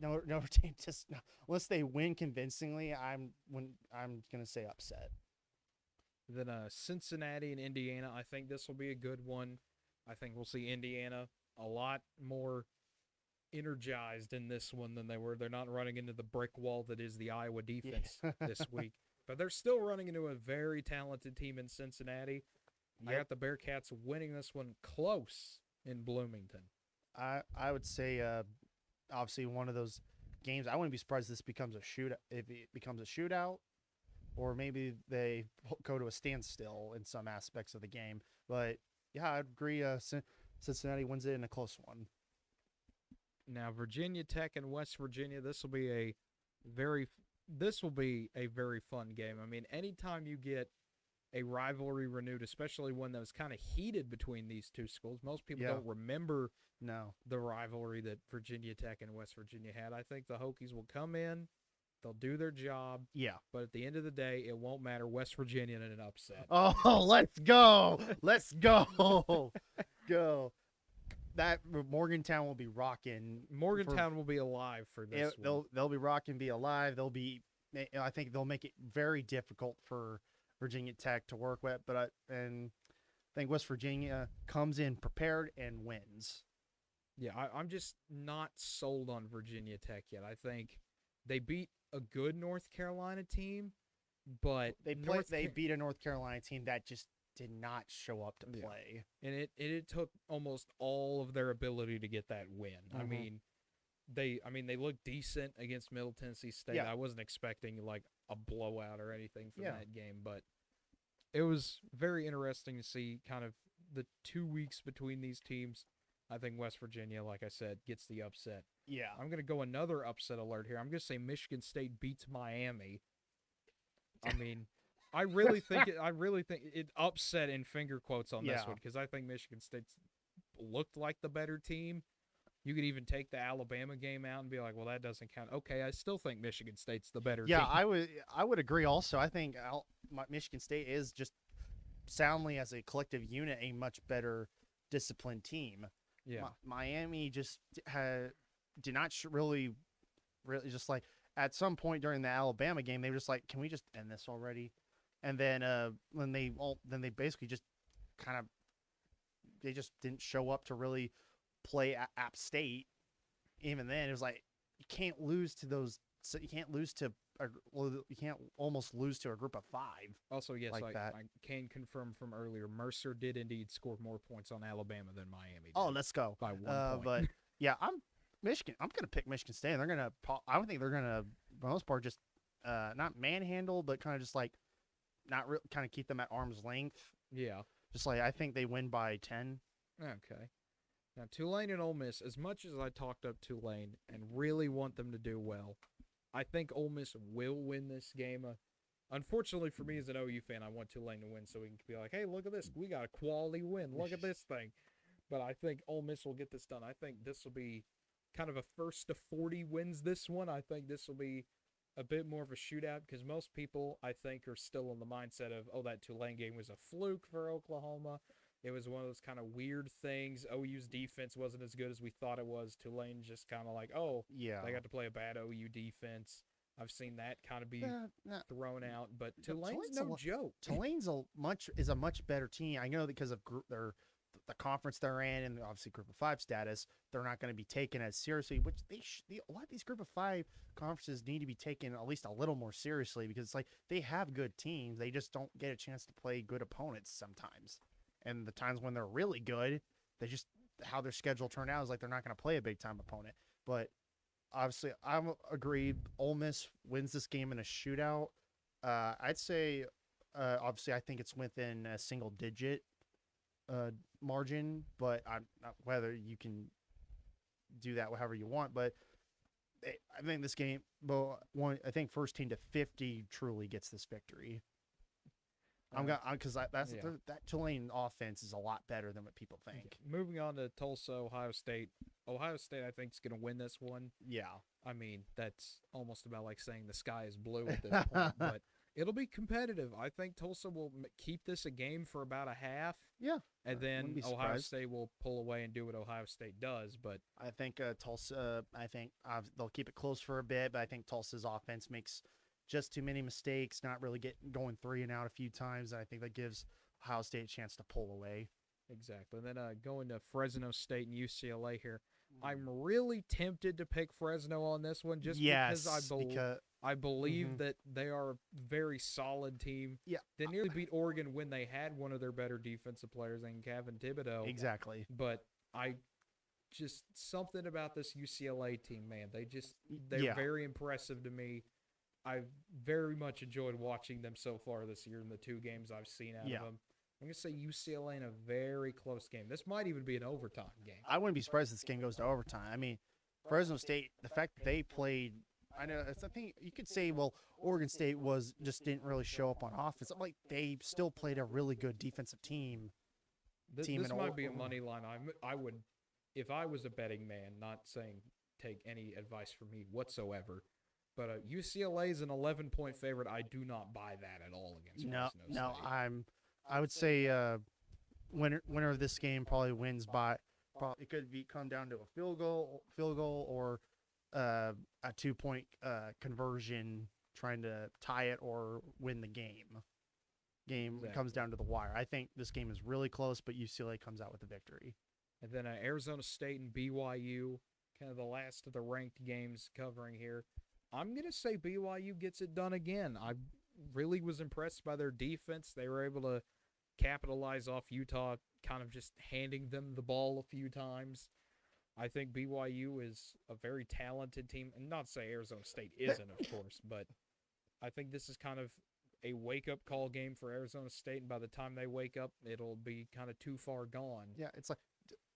Notre Dame just unless they win convincingly. I'm gonna say upset. Then Cincinnati and Indiana. I think this will be a good one. I think we'll see Indiana a lot more energized in this one than they were. They're not running into the brick wall that is the Iowa defense this week. But they're still running into a very talented team in Cincinnati. Yep. I got the Bearcats winning this one close in Bloomington. I would say, obviously, one of those games. I wouldn't be surprised if this becomes a shootout. If it becomes a shootout, or maybe they go to a standstill in some aspects of the game. But yeah, I'd agree. Cincinnati wins it in a close one. Now, Virginia Tech and West Virginia, very this will be a very fun game. I mean, anytime you get a rivalry renewed, especially one that was kind of heated between these two schools, most people Yeah. don't remember No. the rivalry that Virginia Tech and West Virginia had. I think the Hokies will come in, they'll do their job, Yeah. but at the end of the day, it won't matter. West Virginia in an upset. Oh, let's go. Let's go. Go. That Morgantown will be rocking. Morgantown will be alive for this one. They'll be rocking, be alive. I think they'll make it very difficult for Virginia Tech to work with. But I think West Virginia comes in prepared and wins. Yeah, I'm just not sold on Virginia Tech yet. I think they beat a good North Carolina team, but They beat a North Carolina team that just did not show up to play. And it took almost all of their ability to get that win. Mhm. I mean they looked decent against Middle Tennessee State. Yeah. I wasn't expecting like a blowout or anything from Yeah. that game, but it was very interesting to see kind of the 2 weeks between these teams. I think West Virginia, like I said, gets the upset. Yeah. I'm going to go another upset alert here. I'm going to say Michigan State beats Miami. I mean, I really think it upset in finger quotes on this Yeah. one because I think Michigan State looked like the better team. You could even take the Alabama game out and be like, well, that doesn't count. Okay, I still think Michigan State's the better Yeah, team. I would agree. Also, I think Michigan State is just soundly as a collective unit a much better disciplined team. Yeah. Miami just did not really just like at some point during the Alabama game they were just like, can we just end this already? And then when they basically just kind of they just didn't show up to really play App State. Even then, it was like you can't lose to those. So you can't lose to. You can't almost lose to a group of 5. Also, yes, like that. I can confirm from earlier, Mercer did indeed score more points on Alabama than Miami did. Oh, let's go by 1 point. But yeah, I'm gonna pick Michigan State. And they're gonna. I would think they're gonna, for the most part, just not manhandle, but kind of just like not kind of keep them at arm's length. Yeah. Just like I think they win by 10. Okay. Now, Tulane and Ole Miss, as much as I talked up Tulane and really want them to do well, I think Ole Miss will win this game. Unfortunately for me as an OU fan, I want Tulane to win so we can be like, hey, look at this. We got a quality win. Look at this thing. But I think Ole Miss will get this done. I think this will be kind of a first to 40 wins this one. I think this will be a bit more of a shootout because most people, I think, are still in the mindset of, oh, that Tulane game was a fluke for Oklahoma. It was one of those kind of weird things. OU's defense wasn't as good as we thought it was. Tulane just kind of like, oh, Yeah, they got to play a bad OU defense. I've seen that kind of be thrown out, but Tulane's no joke. Tulane's a much better team. I know because of the conference they're in, and obviously Group of 5 status, they're not going to be taken as seriously. Which a lot of these Group of 5 conferences need to be taken at least a little more seriously because it's like they have good teams. They just don't get a chance to play good opponents sometimes. And the times when they're really good, they just how their schedule turned out is like they're not going to play a big time opponent. But obviously, I agree. Ole Miss wins this game in a shootout. I'd say, obviously, I think it's within a single digit margin, but I'm not whether you can do that however you want. But I think this game, I think first team to 50 truly gets this victory. Because that Tulane offense is a lot better than what people think. Okay. Moving on to Tulsa, Ohio State. Ohio State, I think, is going to win this one. Yeah. I mean, that's almost about like saying the sky is blue at this point, but it'll be competitive. I think Tulsa will keep this a game for about a half. Yeah. And then Ohio State will pull away and do what Ohio State does. But I think Tulsa, they'll keep it close for a bit, but I think Tulsa's offense makes just too many mistakes, not really going 3 and out a few times. And I think that gives Ohio State a chance to pull away. Exactly. And then going to Fresno State and UCLA here. I'm really tempted to pick Fresno on this one just because I believe that they are a very solid team. Yeah. They nearly beat Oregon when they had one of their better defensive players in Kevin Thibodeau. Exactly. But something about this UCLA team, man. They're very impressive to me. I've very much enjoyed watching them so far this year in the two games I've seen out Yeah. of them. I'm gonna say UCLA in a very close game. This might even be an overtime game. I wouldn't be surprised if this game goes to overtime. I mean, Fresno State, the fact that they played, I know it's, I think you could say, well, Oregon State was just didn't really show up on offense. I'm like they still played a really good defensive team. This might be a money line. I would, if I was a betting man, not saying take any advice from me whatsoever, but UCLA is an 11-point favorite. I do not buy that at all against No, Fresno no, State. I would say winner of this game probably wins by. Probably, it could be come down to a field goal, or a 2-point conversion, trying to tie it or win the game. Comes down to the wire. I think this game is really close, but UCLA comes out with the victory. And then Arizona State and BYU, kind of the last of the ranked games covering here. I'm going to say BYU gets it done again. I really was impressed by their defense. They were able to capitalize off Utah kind of just handing them the ball a few times. I think BYU is a very talented team. And not to say Arizona State isn't, of course, but I think this is kind of a wake-up call game for Arizona State, and by the time they wake up, it'll be kind of too far gone. Yeah, it's like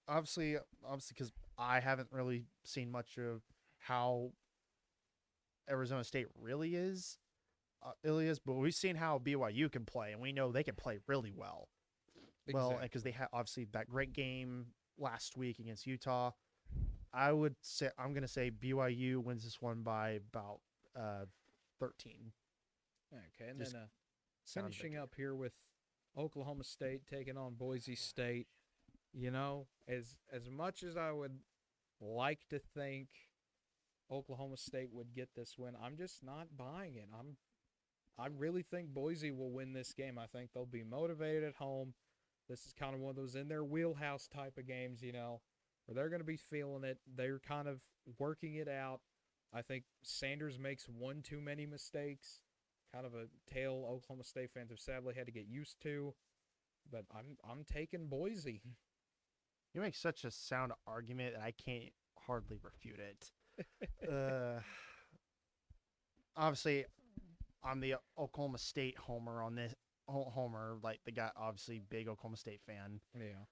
obviously because I haven't really seen much of how Arizona State really is. But we've seen how BYU can play, and we know they can play really well. Well, Exactly. because they had obviously that great game last week against Utah. I'm going to say BYU wins this one by about 13. Okay, and Just then sound finishing victory. up here with Oklahoma State taking on Boise State. You know, as much as I would like to think Oklahoma State would get this win, I'm just not buying it. I really think Boise will win this game. I think they'll be motivated at home. This is kind of one of those in their wheelhouse type of games, you know, where they're going to be feeling it. They're kind of working it out. I think Sanders makes one too many mistakes. Kind of a tale Oklahoma State fans have sadly had to get used to. But I'm taking Boise. You make such a sound argument that I can't hardly refute it. Obviously, I'm the Oklahoma State homer on this. Homer, like the guy, obviously big Oklahoma State fan. Yeah.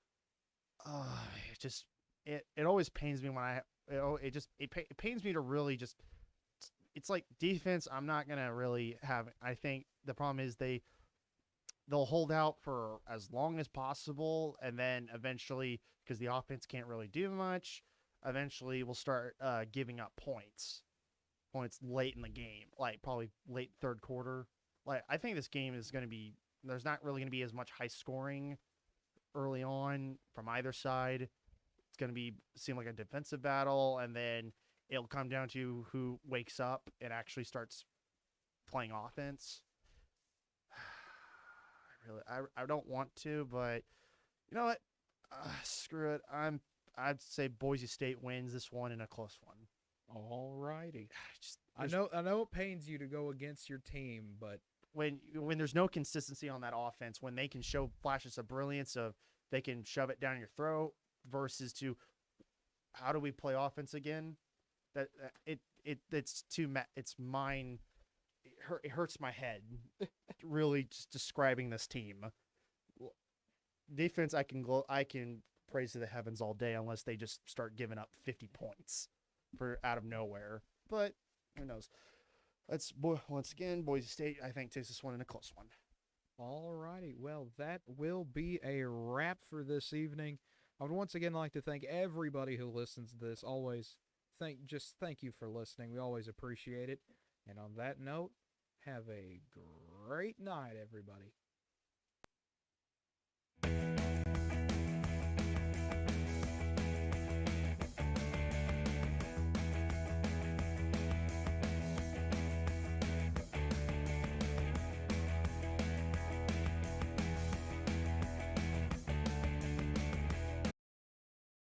It just it always pains me when it pains me to really just. It's like defense. I'm not gonna really have. I think the problem is they'll hold out for as long as possible, and then eventually, because the offense can't really do much, eventually we'll start giving up points late in the game, like probably late third quarter. Like I think this game is going to be there's not really going to be as much high scoring early on from either side. It's going to be seem like a defensive battle, and then it'll come down to who wakes up and actually starts playing offense. I don't want to, but you know what? Screw it. I'd say Boise State wins this one in a close one. All righty. Just, I know it pains you to go against your team, but when there's no consistency on that offense, when they can show flashes of brilliance of they can shove it down your throat versus to how do we play offense again? It's mine. It hurts my head really just describing this team. Defense, I can praise to the heavens all day unless they just start giving up 50 points for out of nowhere. But who knows? Once again, Boise State, I think, takes this one in a close one. all righty. Well, that will be a wrap for this evening. I would once again like to thank everybody who listens to this. Always thank you for listening. We always appreciate it. And on that note, have a great night, everybody.